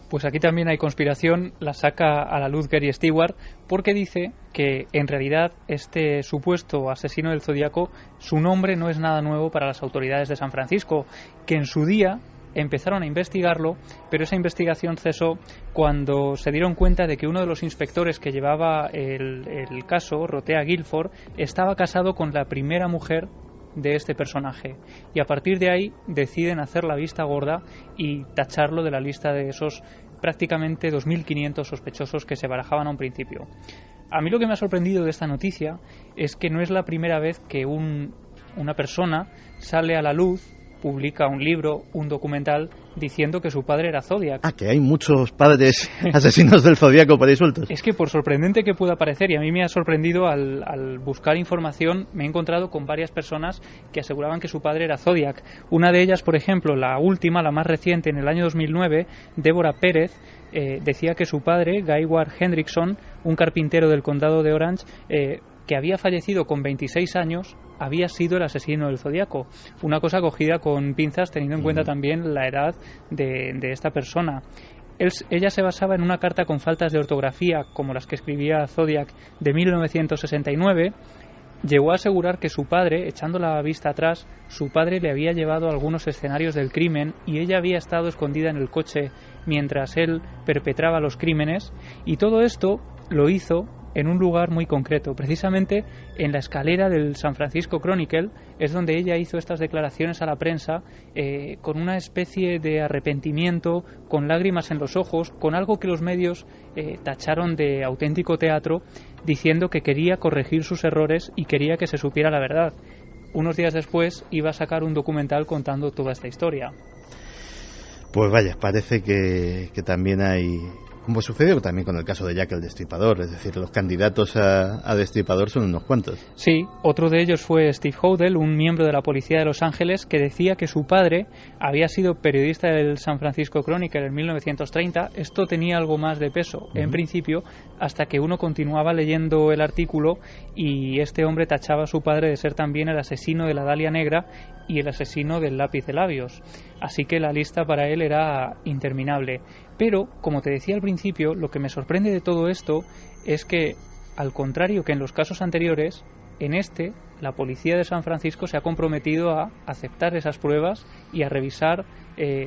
Pues aquí también hay conspiración, la saca a la luz Gary Stewart, porque dice que en realidad este supuesto asesino del Zodíaco, su nombre no es nada nuevo para las autoridades de San Francisco, que en su día empezaron a investigarlo, pero esa investigación cesó cuando se dieron cuenta de que uno de los inspectores que llevaba el caso, Rotea Guilford, estaba casado con la primera mujer de este personaje, y a partir de ahí deciden hacer la vista gorda y tacharlo de la lista de esos prácticamente 2.500 sospechosos que se barajaban a un principio. A mí lo que me ha sorprendido de esta noticia es que no es la primera vez que una persona sale a la luz publica un libro, un documental, diciendo que su padre era Zodiac. Ah, que hay muchos padres asesinos del Zodíaco por ahí sueltos. Es que por sorprendente que pueda parecer, y a mí me ha sorprendido al buscar información, me he encontrado con varias personas que aseguraban que su padre era Zodiac. Una de ellas, por ejemplo, la última, la más reciente, en el año 2009, Débora Pérez, decía que su padre, Guy Ward Hendrickson, un carpintero del condado de Orange, que había fallecido con 26 años, había sido el asesino del Zodíaco. Una cosa cogida con pinzas, teniendo en cuenta también la edad de esta persona. Ella se basaba en una carta con faltas de ortografía, como las que escribía Zodiac, de 1969. Llegó a asegurar que su padre, echando la vista atrás, su padre le había llevado a algunos escenarios del crimen y ella había estado escondida en el coche mientras él perpetraba los crímenes, y todo esto lo hizo en un lugar muy concreto, precisamente en la escalera del San Francisco Chronicle. Es donde ella hizo estas declaraciones a la prensa, con una especie de arrepentimiento, con lágrimas en los ojos, con algo que los medios tacharon de auténtico teatro, diciendo que quería corregir sus errores y quería que se supiera la verdad. Unos días después iba a sacar un documental contando toda esta historia. Pues vaya, parece que también hay, como sucedió también con el caso de Jack el Destripador, es decir, los candidatos a Destripador son unos cuantos. Sí, otro de ellos fue Steve Hodel, un miembro de la policía de Los Ángeles, que decía que su padre había sido periodista del San Francisco Chronicle en 1930. Esto tenía algo más de peso, en principio, hasta que uno continuaba leyendo el artículo y este hombre tachaba a su padre de ser también el asesino de la Dalia Negra y el asesino del lápiz de labios. Así que la lista para él era interminable. Pero, como te decía al principio, lo que me sorprende de todo esto es que, al contrario que en los casos anteriores, en este, la policía de San Francisco se ha comprometido a aceptar esas pruebas y a revisar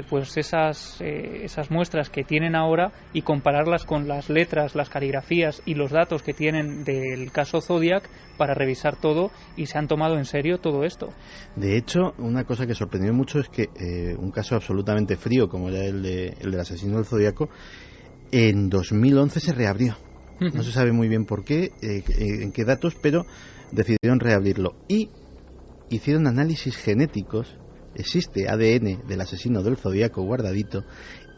pues esas muestras que tienen ahora y compararlas con las letras, las caligrafías y los datos que tienen del caso Zodiac para revisar todo, y se han tomado en serio todo esto. De hecho, una cosa que sorprendió mucho es que un caso absolutamente frío como era el del asesino del Zodíaco, en 2011 se reabrió. No se sabe muy bien por qué, en qué datos, pero decidieron reabrirlo y hicieron análisis genéticos. Existe ADN del asesino del Zodíaco guardadito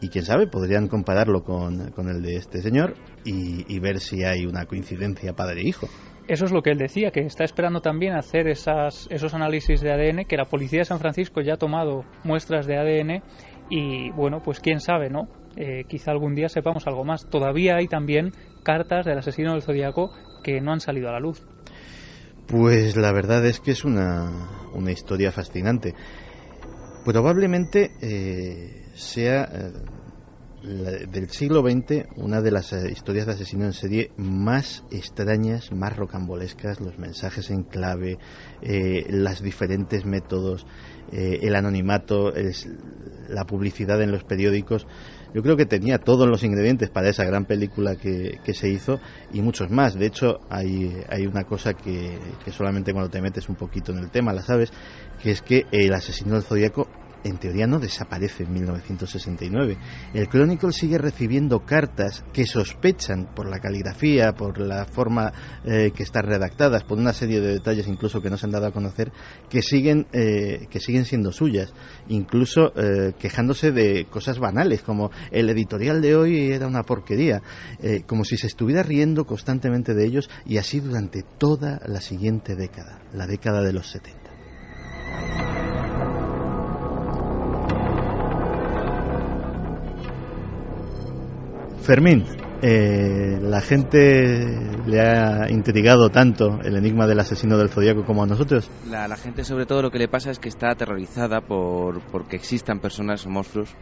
y quién sabe, podrían compararlo con el de este señor y ver si hay una coincidencia padre-hijo. Eso es lo que él decía, que está esperando también hacer esos análisis de ADN, que la policía de San Francisco ya ha tomado muestras de ADN y bueno, pues quién sabe, ¿no? Quizá algún día sepamos algo más. Todavía hay también cartas del asesino del Zodíaco que no han salido a la luz. Pues la verdad es que es una historia fascinante. Probablemente sea del siglo XX una de las historias de asesino en serie más extrañas, más rocambolescas, los mensajes en clave, los diferentes métodos, el anonimato, la publicidad en los periódicos. Yo creo que tenía todos los ingredientes para esa gran película que se hizo y muchos más. De hecho, hay una cosa que solamente cuando te metes un poquito en el tema la sabes, que es que el asesino del Zodíaco en teoría no desaparece en 1969. El Chronicle sigue recibiendo cartas que sospechan por la caligrafía, por la forma que están redactadas, por una serie de detalles incluso que no se han dado a conocer, que siguen siendo suyas, incluso quejándose de cosas banales como el editorial de hoy era una porquería, como si se estuviera riendo constantemente de ellos, y así durante toda la siguiente década, la década de los 70. Fermín, ¿la gente le ha intrigado tanto el enigma del asesino del Zodíaco como a nosotros? La gente, sobre todo, lo que le pasa es que está aterrorizada porque existan personas o monstruos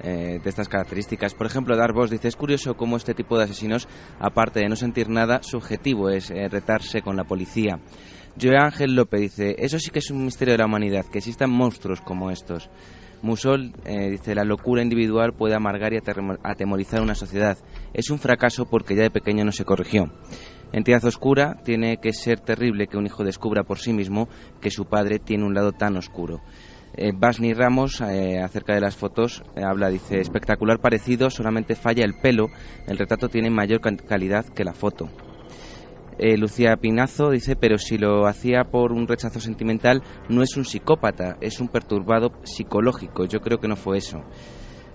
de estas características. Por ejemplo, Darvos dice: es curioso cómo este tipo de asesinos, aparte de no sentir nada, su objetivo es retarse con la policía. Joe Ángel López dice: eso sí que es un misterio de la humanidad, que existan monstruos como estos. Musol dice: la locura individual puede amargar y atemorizar una sociedad. Es un fracaso porque ya de pequeño no se corrigió. Entidad oscura: tiene que ser terrible que un hijo descubra por sí mismo que su padre tiene un lado tan oscuro. Basni Ramos, acerca de las fotos, habla, dice: espectacular parecido, solamente falla el pelo, el retrato tiene mayor calidad que la foto. Lucía Pinazo dice, pero si lo hacía por un rechazo sentimental, no es un psicópata, es un perturbado psicológico. Yo creo que no fue eso.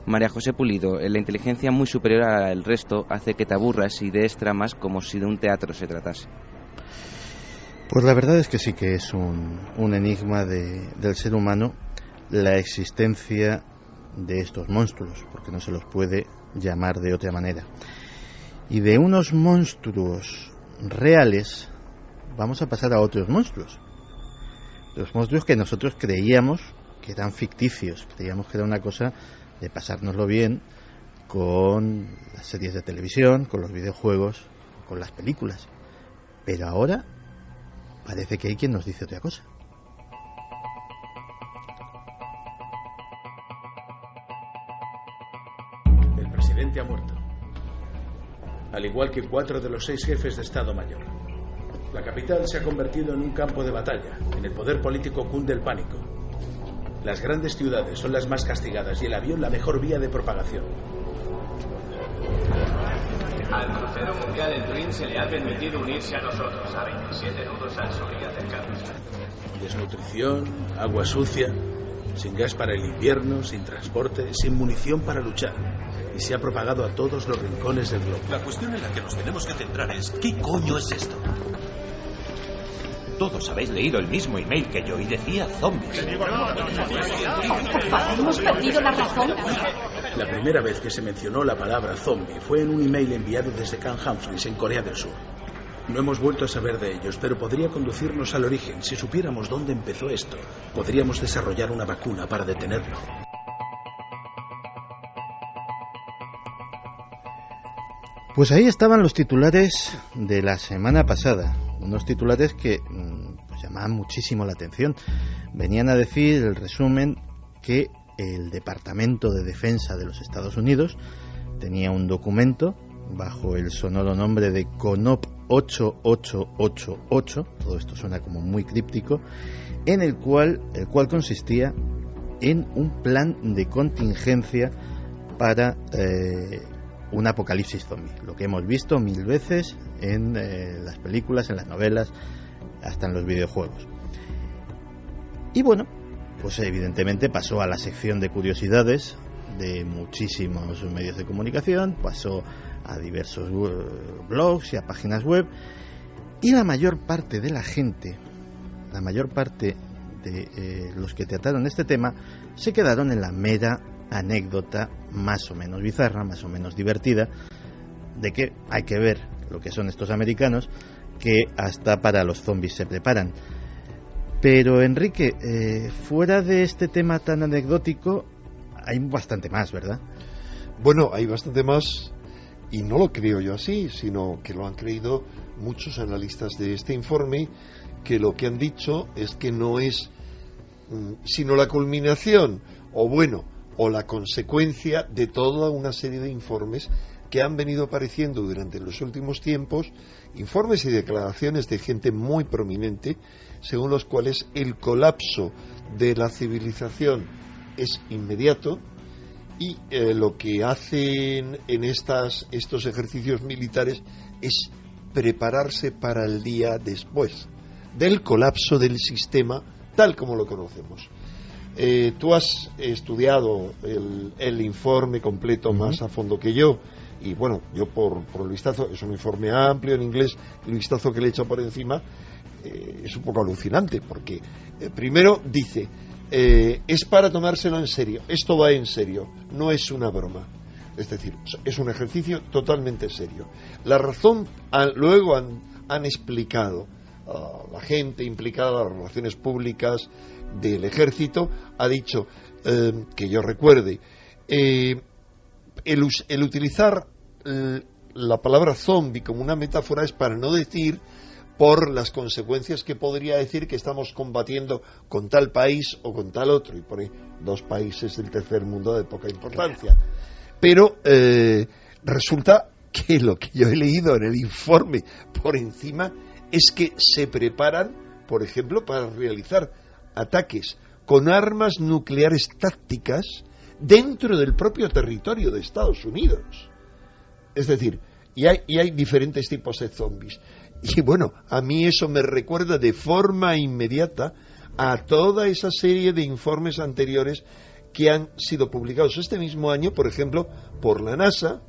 María José Pulido, la inteligencia muy superior al resto hace que te aburras y des tramas como si de un teatro se tratase. Pues la verdad es que sí que es un enigma del ser humano la existencia de estos monstruos, porque no se los puede llamar de otra manera. Y de unos monstruos reales vamos a pasar a otros monstruos. Los monstruos que nosotros creíamos que eran ficticios, creíamos que era una cosa de pasárnoslo bien con las series de televisión, con los videojuegos, con las películas. Pero ahora parece que hay quien nos dice otra cosa. El presidente ha muerto, al igual que 4 de los 6 jefes de Estado Mayor. La capital se ha convertido en un campo de batalla. En el poder político cunde el pánico. Las grandes ciudades son las más castigadas y el avión la mejor vía de propagación. Al crucero mundial el Dream se le ha permitido unirse a nosotros a 27 nudos al sur y acercarnos. Desnutrición, agua sucia, sin gas para el invierno, sin transporte, sin munición para luchar. Y se ha propagado a todos los rincones del globo. La cuestión en la que nos tenemos que centrar es ¿qué coño es esto? Todos habéis leído el mismo email que yo y decía zombies. ¿Hemos perdido la razón? La primera vez que se mencionó la palabra zombie fue en un email enviado desde Camp Humphreys en Corea del Sur. No hemos vuelto a saber de ellos, pero podría conducirnos al origen. Si supiéramos dónde empezó esto, podríamos desarrollar una vacuna para detenerlo. Pues ahí estaban los titulares de la semana pasada, unos titulares que pues llamaban muchísimo la atención. Venían a decir el resumen que el Departamento de Defensa de los Estados Unidos tenía un documento bajo el sonoro nombre de CONOP 8888, todo esto suena como muy críptico, en el cual consistía en un plan de contingencia para un apocalipsis zombie, lo que hemos visto 1000 veces en las películas, en las novelas, hasta en los videojuegos. Y bueno, pues evidentemente pasó a la sección de curiosidades de muchísimos medios de comunicación, pasó a diversos blogs y a páginas web, y la mayor parte de la gente, la mayor parte de los que trataron este tema, se quedaron en la mera anécdota más o menos bizarra, más o menos divertida, de que hay que ver lo que son estos americanos, que hasta para los zombies se preparan. Pero Enrique, fuera de este tema tan anecdótico, hay bastante más, ¿verdad? Bueno, hay bastante más, y no lo creo yo así, sino que lo han creído muchos analistas de este informe, que lo que han dicho es que no es sino la culminación, o la consecuencia de toda una serie de informes que han venido apareciendo durante los últimos tiempos, informes y declaraciones de gente muy prominente, según los cuales el colapso de la civilización es inmediato, y lo que hacen en estos ejercicios militares es prepararse para el día después del colapso del sistema tal como lo conocemos. Tú has estudiado el informe completo más a fondo que yo, y bueno, yo por el vistazo, es un informe amplio en inglés, el vistazo que le he hecho por encima es un poco alucinante, porque primero dice, es para tomárselo en serio, esto va en serio, no es una broma, es decir, es un ejercicio totalmente serio. La razón, luego han explicado la gente implicada, las relaciones públicas del ejército, ha dicho, que yo recuerde, el utilizar la palabra zombie como una metáfora es para no decir por las consecuencias que podría decir que estamos combatiendo con tal país o con tal otro, y pone 2 países del tercer mundo de poca importancia. Pero resulta que lo que yo he leído en el informe por encima es que se preparan, por ejemplo, para realizar ataques con armas nucleares tácticas dentro del propio territorio de Estados Unidos. Es decir, Y hay diferentes tipos de zombies. Y bueno, a mí eso me recuerda de forma inmediata a toda esa serie de informes anteriores que han sido publicados este mismo año, por ejemplo, por la NASA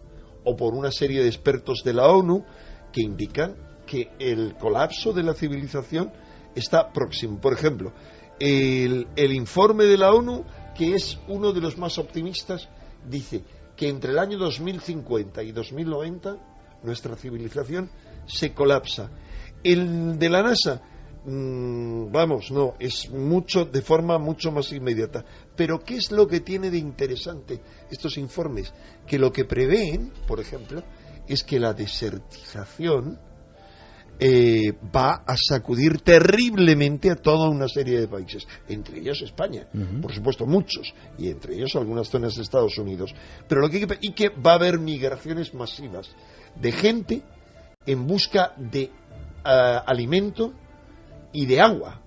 o por una serie de expertos de la ONU que indican que el colapso de la civilización está próximo. Por ejemplo, el informe de la ONU, que es uno de los más optimistas, dice que entre el año 2050 y 2090 nuestra civilización se colapsa. El de la NASA, no, es de forma mucho más inmediata. Pero ¿qué es lo que tiene de interesante estos informes? Que lo que prevén, por ejemplo, es que la desertización va a sacudir terriblemente a toda una serie de países, entre ellos España, por supuesto muchos, y entre ellos algunas zonas de Estados Unidos. Pero que va a haber migraciones masivas de gente en busca de alimento y de agua,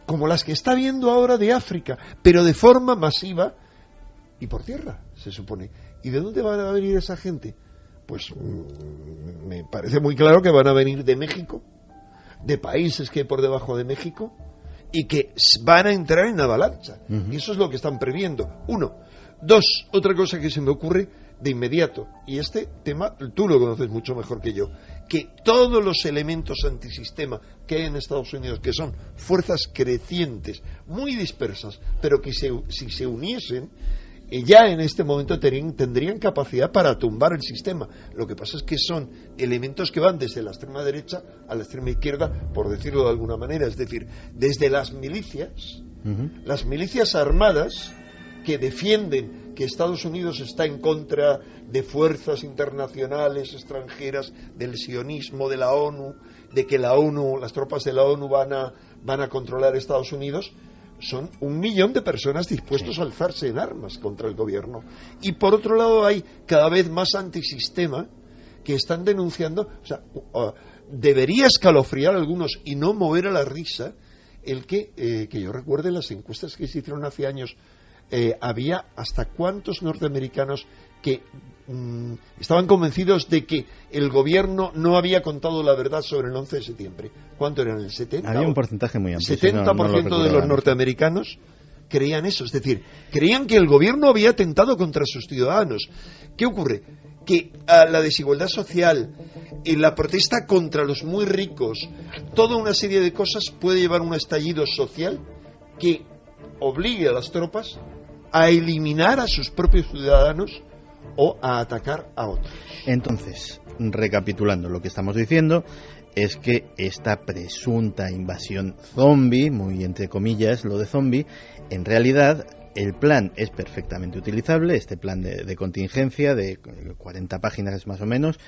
como las que está viendo ahora de África, pero de forma masiva y por tierra, se supone. ¿Y de dónde van a venir esa gente? Pues me parece muy claro que van a venir de México, de países que hay por debajo de México, y que van a entrar en avalancha. Y eso es lo que están previendo. 1. 2. Otra cosa que se me ocurre de inmediato, y este tema tú lo conoces mucho mejor que yo, que todos los elementos antisistema que hay en Estados Unidos, que son fuerzas crecientes, muy dispersas, pero que si se uniesen, ya en este momento tendrían capacidad para tumbar el sistema. Lo que pasa es que son elementos que van desde la extrema derecha a la extrema izquierda, por decirlo de alguna manera, es decir, desde las milicias armadas que defienden que Estados Unidos está en contra de fuerzas internacionales extranjeras, del sionismo, de la ONU, de que las tropas de la ONU van a controlar Estados Unidos. Son 1 millón de personas dispuestos a alzarse en armas contra el gobierno. Y por otro lado hay cada vez más antisistema que están denunciando, debería escalofriar a algunos y no mover a la risa el que yo recuerde las encuestas que se hicieron hace años, había hasta cuántos norteamericanos que estaban convencidos de que el gobierno no había contado la verdad sobre el 11 de septiembre. ¿Cuánto eran? ¿El 70%? Había un porcentaje muy amplio. 70% de los norteamericanos creían eso. Es decir, creían que el gobierno había atentado contra sus ciudadanos. ¿Qué ocurre? Que la desigualdad social, la protesta contra los muy ricos, toda una serie de cosas puede llevar a un estallido social que obligue a las tropas a eliminar a sus propios ciudadanos o a atacar a otros. Entonces, recapitulando, lo que estamos diciendo es que esta presunta invasión zombie, muy entre comillas lo de zombie, en realidad el plan es perfectamente utilizable, este plan de contingencia de 40 páginas más o menos,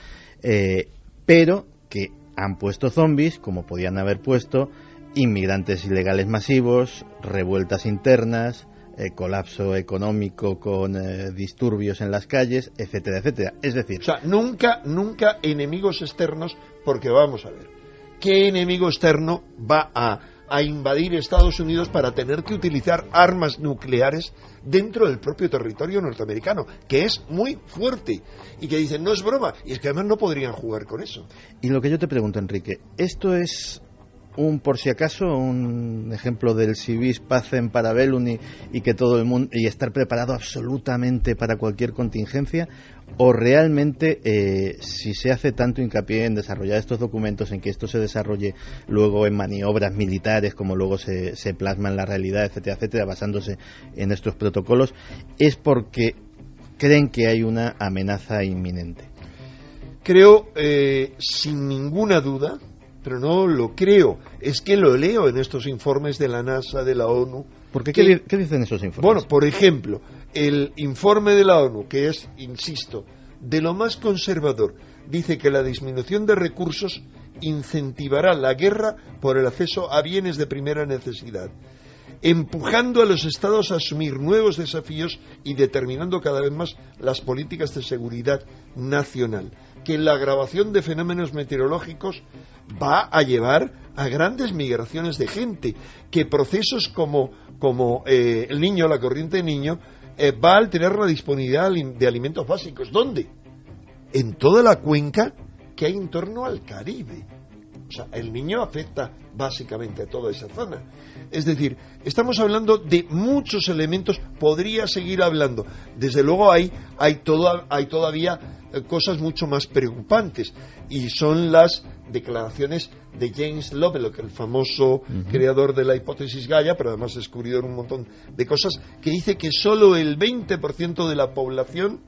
pero que han puesto zombies como podían haber puesto inmigrantes ilegales masivos, revueltas internas, colapso económico con disturbios en las calles, etcétera, etcétera. Es decir, nunca enemigos externos, porque vamos a ver, ¿qué enemigo externo va a invadir Estados Unidos para tener que utilizar armas nucleares dentro del propio territorio norteamericano, que es muy fuerte y que dicen no es broma, y es que además no podrían jugar con eso? Y lo que yo te pregunto, Enrique, ¿esto es por si acaso, un ejemplo del si vis pacem para bellum y que todo el mundo y estar preparado absolutamente para cualquier contingencia, o realmente si se hace tanto hincapié en desarrollar estos documentos, en que esto se desarrolle luego en maniobras militares, como luego se plasma en la realidad, etcétera, etcétera, basándose en estos protocolos, es porque creen que hay una amenaza inminente? Creo, sin ninguna duda, pero no lo creo, es que lo leo en estos informes de la NASA, de la ONU. ¿Por qué? ¿Qué dicen esos informes? Bueno, por ejemplo, el informe de la ONU, que es, insisto, de lo más conservador, dice que la disminución de recursos incentivará la guerra por el acceso a bienes de primera necesidad, empujando a los estados a asumir nuevos desafíos y determinando cada vez más las políticas de seguridad nacional, que la agravación de fenómenos meteorológicos va a llevar a grandes migraciones de gente, que procesos como el Niño, la corriente de Niño, va a alterar la disponibilidad de alimentos básicos. ¿Dónde? en toda la cuenca que hay en torno al Caribe. O sea, el Niño afecta básicamente a toda esa zona. Es decir, estamos hablando de muchos elementos, podría seguir hablando. Desde luego hay todavía cosas mucho más preocupantes, y son las declaraciones de James Lovelock, el famoso creador de la hipótesis Gaia, pero además descubridor un montón de cosas, que dice que solo el 20% de la población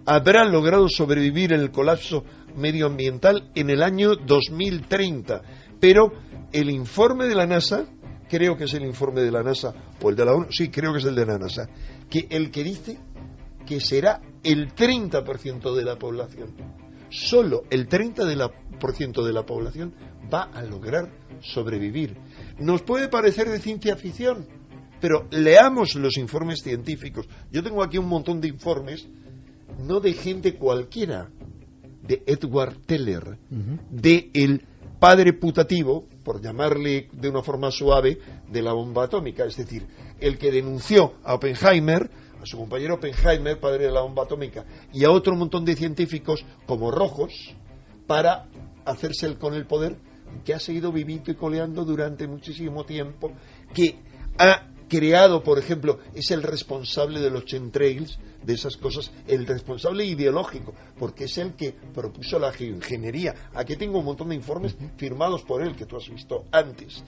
habrá logrado sobrevivir en el colapso medioambiental en el año 2030. Pero el informe de la NASA, creo que es el informe de la NASA o el de la ONU, sí, creo que es el de la NASA, que dice que será el 30% de la población. Solo el 30% de la población va a lograr sobrevivir. Nos puede parecer de ciencia ficción, pero leamos los informes científicos. Yo tengo aquí un montón de informes, no de gente cualquiera, de Edward Teller, de el padre putativo, por llamarle de una forma suave, de la bomba atómica, es decir, el que denunció a Oppenheimer, a su compañero Oppenheimer, padre de la bomba atómica, y a otro montón de científicos como Rojos, para hacerse con el poder, que ha seguido viviendo y coleando durante muchísimo tiempo, que ha creado, por ejemplo, es el responsable de los chemtrails, de esas cosas, el responsable ideológico, porque es el que propuso la geoingeniería. Aquí tengo un montón de informes firmados por él, que tú has visto antes.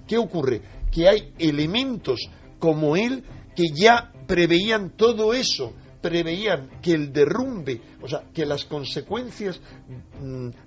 ¿Qué ocurre? Que hay elementos como él que ya preveían todo eso, preveían que el derrumbe, o sea, que las consecuencias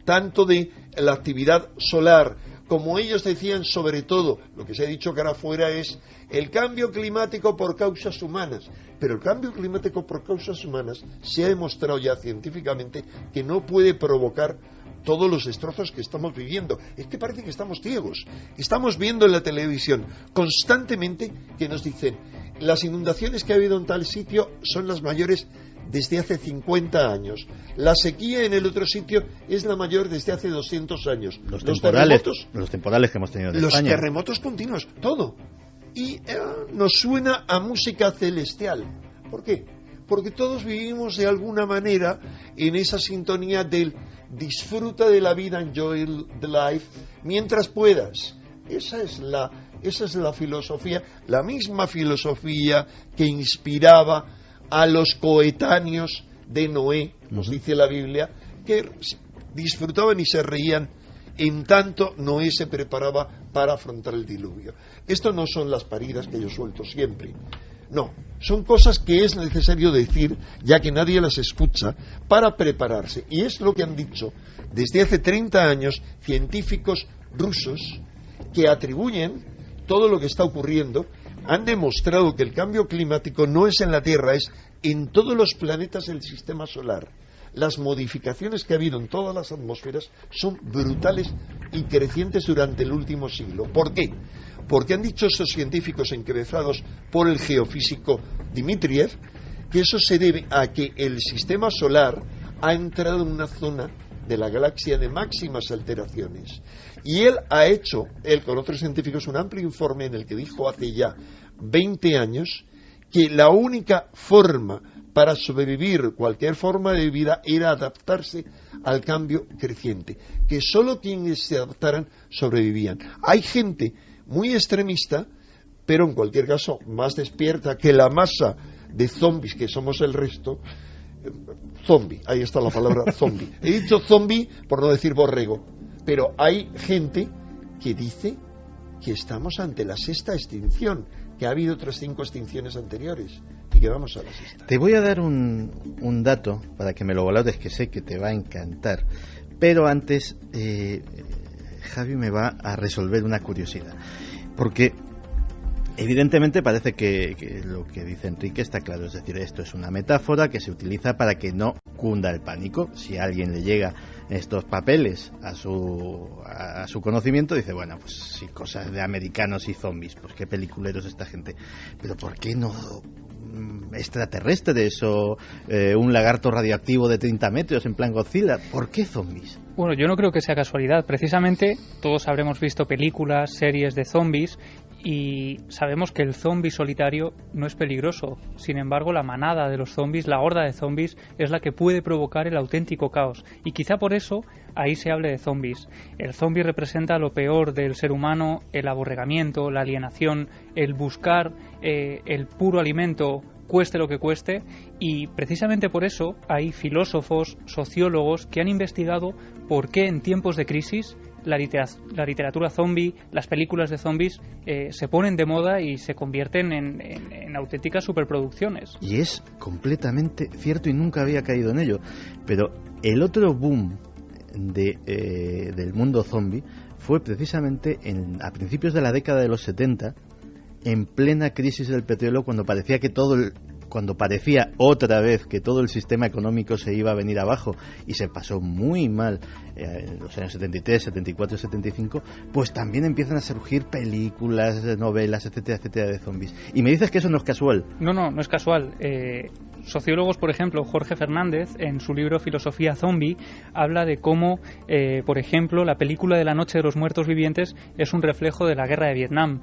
tanto de la actividad solar, como ellos decían, sobre todo, lo que se ha dicho cara afuera es el cambio climático por causas humanas. Pero el cambio climático por causas humanas se ha demostrado ya científicamente que no puede provocar todos los destrozos que estamos viviendo. Es que parece que estamos ciegos. Estamos viendo en la televisión constantemente que nos dicen las inundaciones que ha habido en tal sitio son las mayores desde hace 50 años. La sequía en el otro sitio es la mayor desde hace 200 años. Los temporales que hemos tenido en España. Los terremotos continuos, todo. Y nos suena a música celestial. ¿Por qué? Porque todos vivimos de alguna manera en esa sintonía del disfruta de la vida, enjoy the life, mientras puedas. Esa es la filosofía, la misma filosofía que inspiraba a los coetáneos de Noé, nos dice la Biblia, que disfrutaban y se reían en tanto Noé se preparaba para afrontar el diluvio. Esto no son las paridas que yo suelto siempre. No, son cosas que es necesario decir, ya que nadie las escucha, para prepararse. Y es lo que han dicho desde hace 30 años científicos rusos que atribuyen todo lo que está ocurriendo. Han demostrado que el cambio climático no es en la Tierra, es en todos los planetas del sistema solar. Las modificaciones que ha habido en todas las atmósferas son brutales y crecientes durante el último siglo. ¿Por qué? Porque han dicho esos científicos encabezados por el geofísico Dmitriev que eso se debe a que el sistema solar ha entrado en una zona de la galaxia de máximas alteraciones. Y él con otros científicos, un amplio informe en el que dijo hace ya 20 años que la única forma para sobrevivir cualquier forma de vida era adaptarse al cambio creciente, que solo quienes se adaptaran sobrevivían. Hay gente muy extremista, pero en cualquier caso más despierta que la masa de zombies que somos el resto. Zombie, ahí está la palabra zombie. He dicho zombie por no decir borrego, pero hay gente que dice que estamos ante la sexta extinción, que ha habido otras 5 extinciones anteriores y que vamos a la sexta. Te voy a dar un dato para que me lo valores, que sé que te va a encantar, pero antes Javi me va a resolver una curiosidad, porque evidentemente parece que lo que dice Enrique está claro, es decir, esto es una metáfora que se utiliza para que no cunda el pánico. Si a alguien le llega estos papeles a su conocimiento, dice, bueno, pues sí, cosas de americanos y zombies, pues qué peliculeros esta gente, pero ¿por qué no extraterrestres o un lagarto radioactivo de 30 metros en plan Godzilla? ¿Por qué zombies? Bueno, yo no creo que sea casualidad. Precisamente todos habremos visto películas, series de zombies, y sabemos que el zombi solitario no es peligroso. Sin embargo, la manada de los zombis, la horda de zombis, es la que puede provocar el auténtico caos. Y quizá por eso ahí se hable de zombis. El zombi representa lo peor del ser humano, el aborregamiento, la alienación, el buscar el puro alimento, cueste lo que cueste, y precisamente por eso hay filósofos, sociólogos que han investigado por qué en tiempos de crisis la literatura zombie, las películas de zombies se ponen de moda y se convierten en auténticas superproducciones. Y es completamente cierto y nunca había caído en ello. Pero el otro boom del mundo zombie fue precisamente a principios de la década de los 70, en plena crisis del petróleo, cuando parecía otra vez que todo el sistema económico se iba a venir abajo y se pasó muy mal en los años 73, 74 y 75, pues también empiezan a surgir películas, novelas, etcétera, etcétera, de zombies. Y me dices que eso no es casual. No es casual. Sociólogos, por ejemplo, Jorge Fernández, en su libro Filosofía Zombie, habla de cómo, por ejemplo, la película de La Noche de los Muertos Vivientes es un reflejo de la guerra de Vietnam.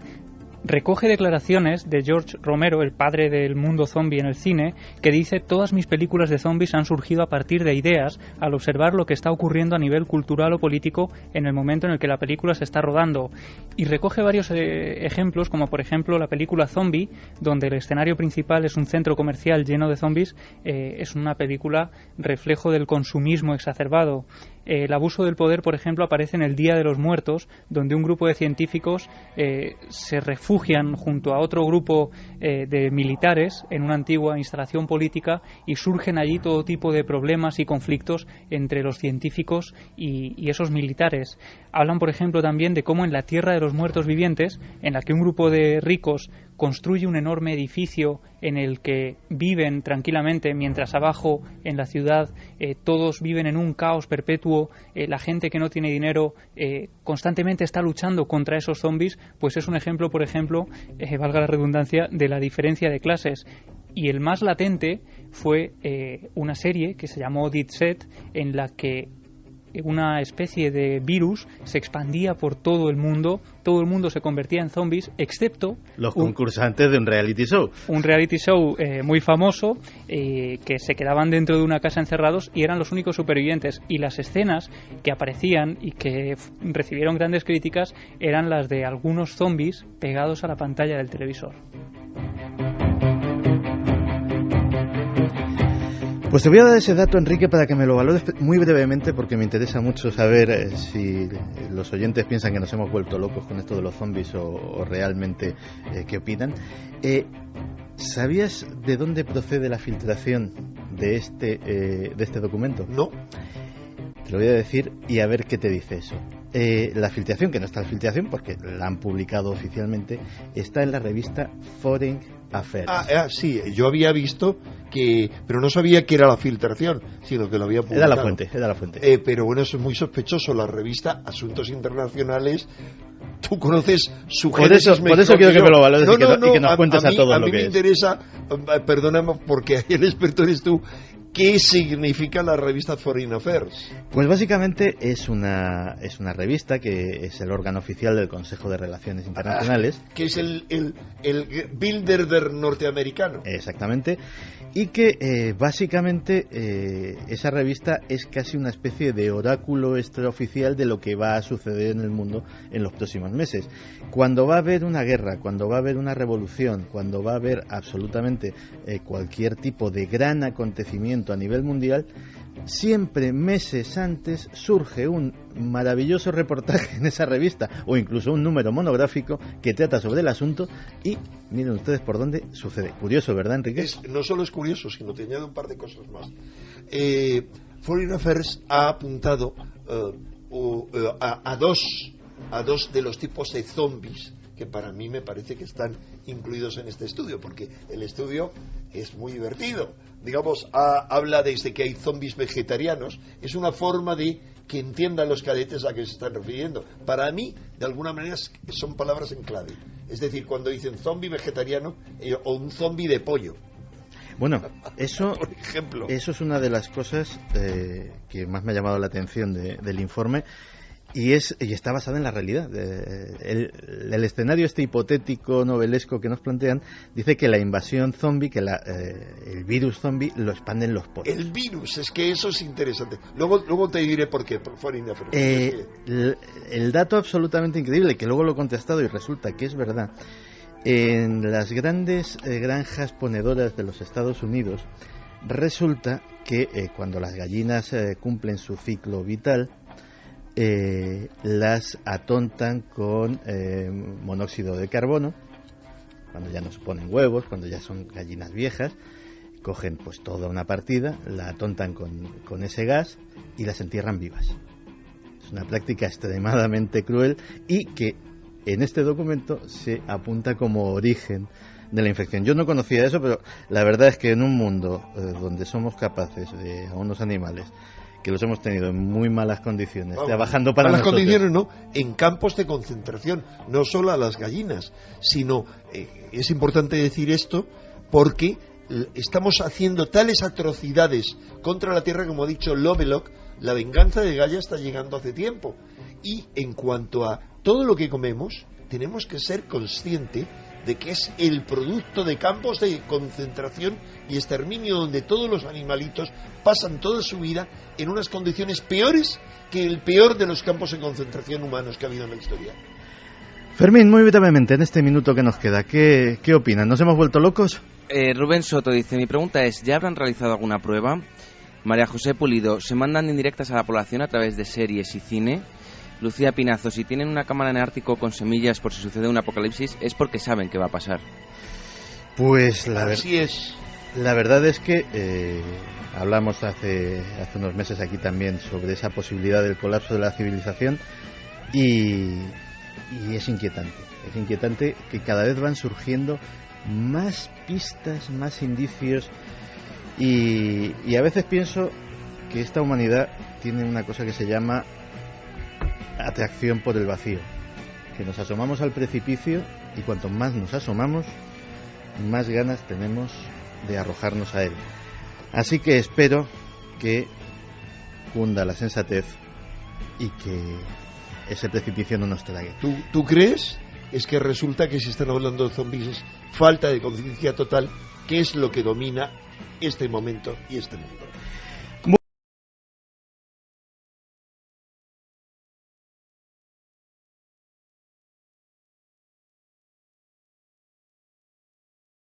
Recoge declaraciones de George Romero, el padre del mundo zombie en el cine, que dice: todas mis películas de zombies han surgido a partir de ideas al observar lo que está ocurriendo a nivel cultural o político en el momento en el que la película se está rodando. Y recoge varios ejemplos, como por ejemplo la película Zombie, donde el escenario principal es un centro comercial lleno de zombies. Es una película reflejo del consumismo exacerbado. El abuso del poder, por ejemplo, aparece en El Día de los Muertos, donde un grupo de científicos se refugian junto a otro grupo de militares en una antigua instalación política, y surgen allí todo tipo de problemas y conflictos entre los científicos y esos militares. Hablan, por ejemplo, también de cómo en la Tierra de los Muertos Vivientes, en la que un grupo de ricos construye un enorme edificio en el que viven tranquilamente, mientras abajo en la ciudad todos viven en un caos perpetuo, la gente que no tiene dinero constantemente está luchando contra esos zombies, pues es un ejemplo, por ejemplo, valga la redundancia, de la diferencia de clases. Y el más latente fue una serie que se llamó Dead Set, en la que una especie de virus se expandía por todo el mundo se convertía en zombies, excepto los concursantes de un reality show. Un reality show muy famoso, que se quedaban dentro de una casa encerrados y eran los únicos supervivientes. Y las escenas que aparecían y que recibieron grandes críticas eran las de algunos zombies pegados a la pantalla del televisor. Pues te voy a dar ese dato, Enrique, para que me lo valores muy brevemente, porque me interesa mucho saber si los oyentes piensan que nos hemos vuelto locos con esto de los zombies o realmente qué opinan. ¿Sabías de dónde procede la filtración de este documento? No. Te lo voy a decir y a ver qué te dice eso. La filtración, que no está la filtración porque la han publicado oficialmente, está en la revista Foreign Affairs. Sí, yo había visto pero no sabía que era la filtración, sino que lo había publicado. Era la fuente. Pero bueno, eso es muy sospechoso. La revista Asuntos Internacionales, tú conoces su génesis mejor. Por eso quiero que me lo valores y que nos cuentes a todos lo que es. A mí me interesa, perdóname, porque ahí el experto eres tú. ¿Qué significa la revista Foreign Affairs? Pues básicamente es una revista que es el órgano oficial del Consejo de Relaciones Internacionales. Que es el Bilderberg norteamericano. Exactamente. Y que básicamente esa revista es casi una especie de oráculo extraoficial de lo que va a suceder en el mundo en los próximos meses. Cuando va a haber una guerra, cuando va a haber una revolución, cuando va a haber absolutamente cualquier tipo de gran acontecimiento a nivel mundial, siempre meses antes surge un maravilloso reportaje en esa revista o incluso un número monográfico que trata sobre el asunto y miren ustedes por dónde sucede. Curioso, ¿verdad, Enrique? No solo es curioso, sino te añado un par de cosas más. Foreign Affairs ha apuntado a dos de los tipos de zombies que para mí me parece que están incluidos en este estudio, porque el estudio es muy divertido. Digamos, habla desde que hay zombies vegetarianos. Es una forma de que entiendan los cadetes a qué se están refiriendo. Para mí, de alguna manera, son palabras en clave. Es decir, cuando dicen zombie vegetariano o un zombie de pollo. Bueno, eso, por ejemplo. Eso es una de las cosas que más me ha llamado la atención del informe. Y está basada en la realidad. El escenario este hipotético novelesco que nos plantean dice que la invasión zombie, que el virus zombie lo expanden los poros. El virus, es que eso es interesante. Luego te diré por qué. El dato absolutamente increíble, que luego lo he contestado y resulta que es verdad. En las grandes granjas ponedoras de los Estados Unidos resulta que cuando las gallinas cumplen su ciclo vital, las atontan con monóxido de carbono, cuando ya nos ponen huevos, cuando ya son gallinas viejas, cogen pues toda una partida, la atontan con ese gas y las entierran vivas. Es una práctica extremadamente cruel y que en este documento se apunta como origen de la infección. Yo no conocía eso, pero la verdad es que en un mundo donde somos capaces de a unos animales que los hemos tenido en muy malas condiciones, trabajando para nosotros. Malas condiciones, no, en campos de concentración, no solo a las gallinas, sino, es importante decir esto, porque estamos haciendo tales atrocidades contra la tierra, como ha dicho Lovelock, la venganza de Gaia está llegando hace tiempo. Y en cuanto a todo lo que comemos, tenemos que ser conscientes de que es el producto de campos de concentración y exterminio donde todos los animalitos pasan toda su vida en unas condiciones peores que el peor de los campos de concentración humanos que ha habido en la historia. Fermín, muy brevemente, en este minuto que nos queda, ¿qué opinan? ¿Nos hemos vuelto locos? Rubén Soto dice, mi pregunta es, ¿ya habrán realizado alguna prueba? María José Pulido, ¿se mandan indirectas a la población a través de series y cine? Lucía Pinazo, si tienen una cámara en el Ártico con semillas por si sucede un apocalipsis, es porque saben que va a pasar. Pues así es. La verdad es que hablamos hace unos meses aquí también sobre esa posibilidad del colapso de la civilización y es inquietante. Es inquietante que cada vez van surgiendo más pistas, más indicios y a veces pienso que esta humanidad tiene una cosa que se llama atracción por el vacío, que nos asomamos al precipicio y cuanto más nos asomamos, más ganas tenemos de arrojarnos a él. Así que espero que cunda la sensatez y que ese precipicio no nos trague. ¿Tú crees? Es que resulta que si están hablando de zombies es falta de conciencia total, que es lo que domina este momento y este mundo.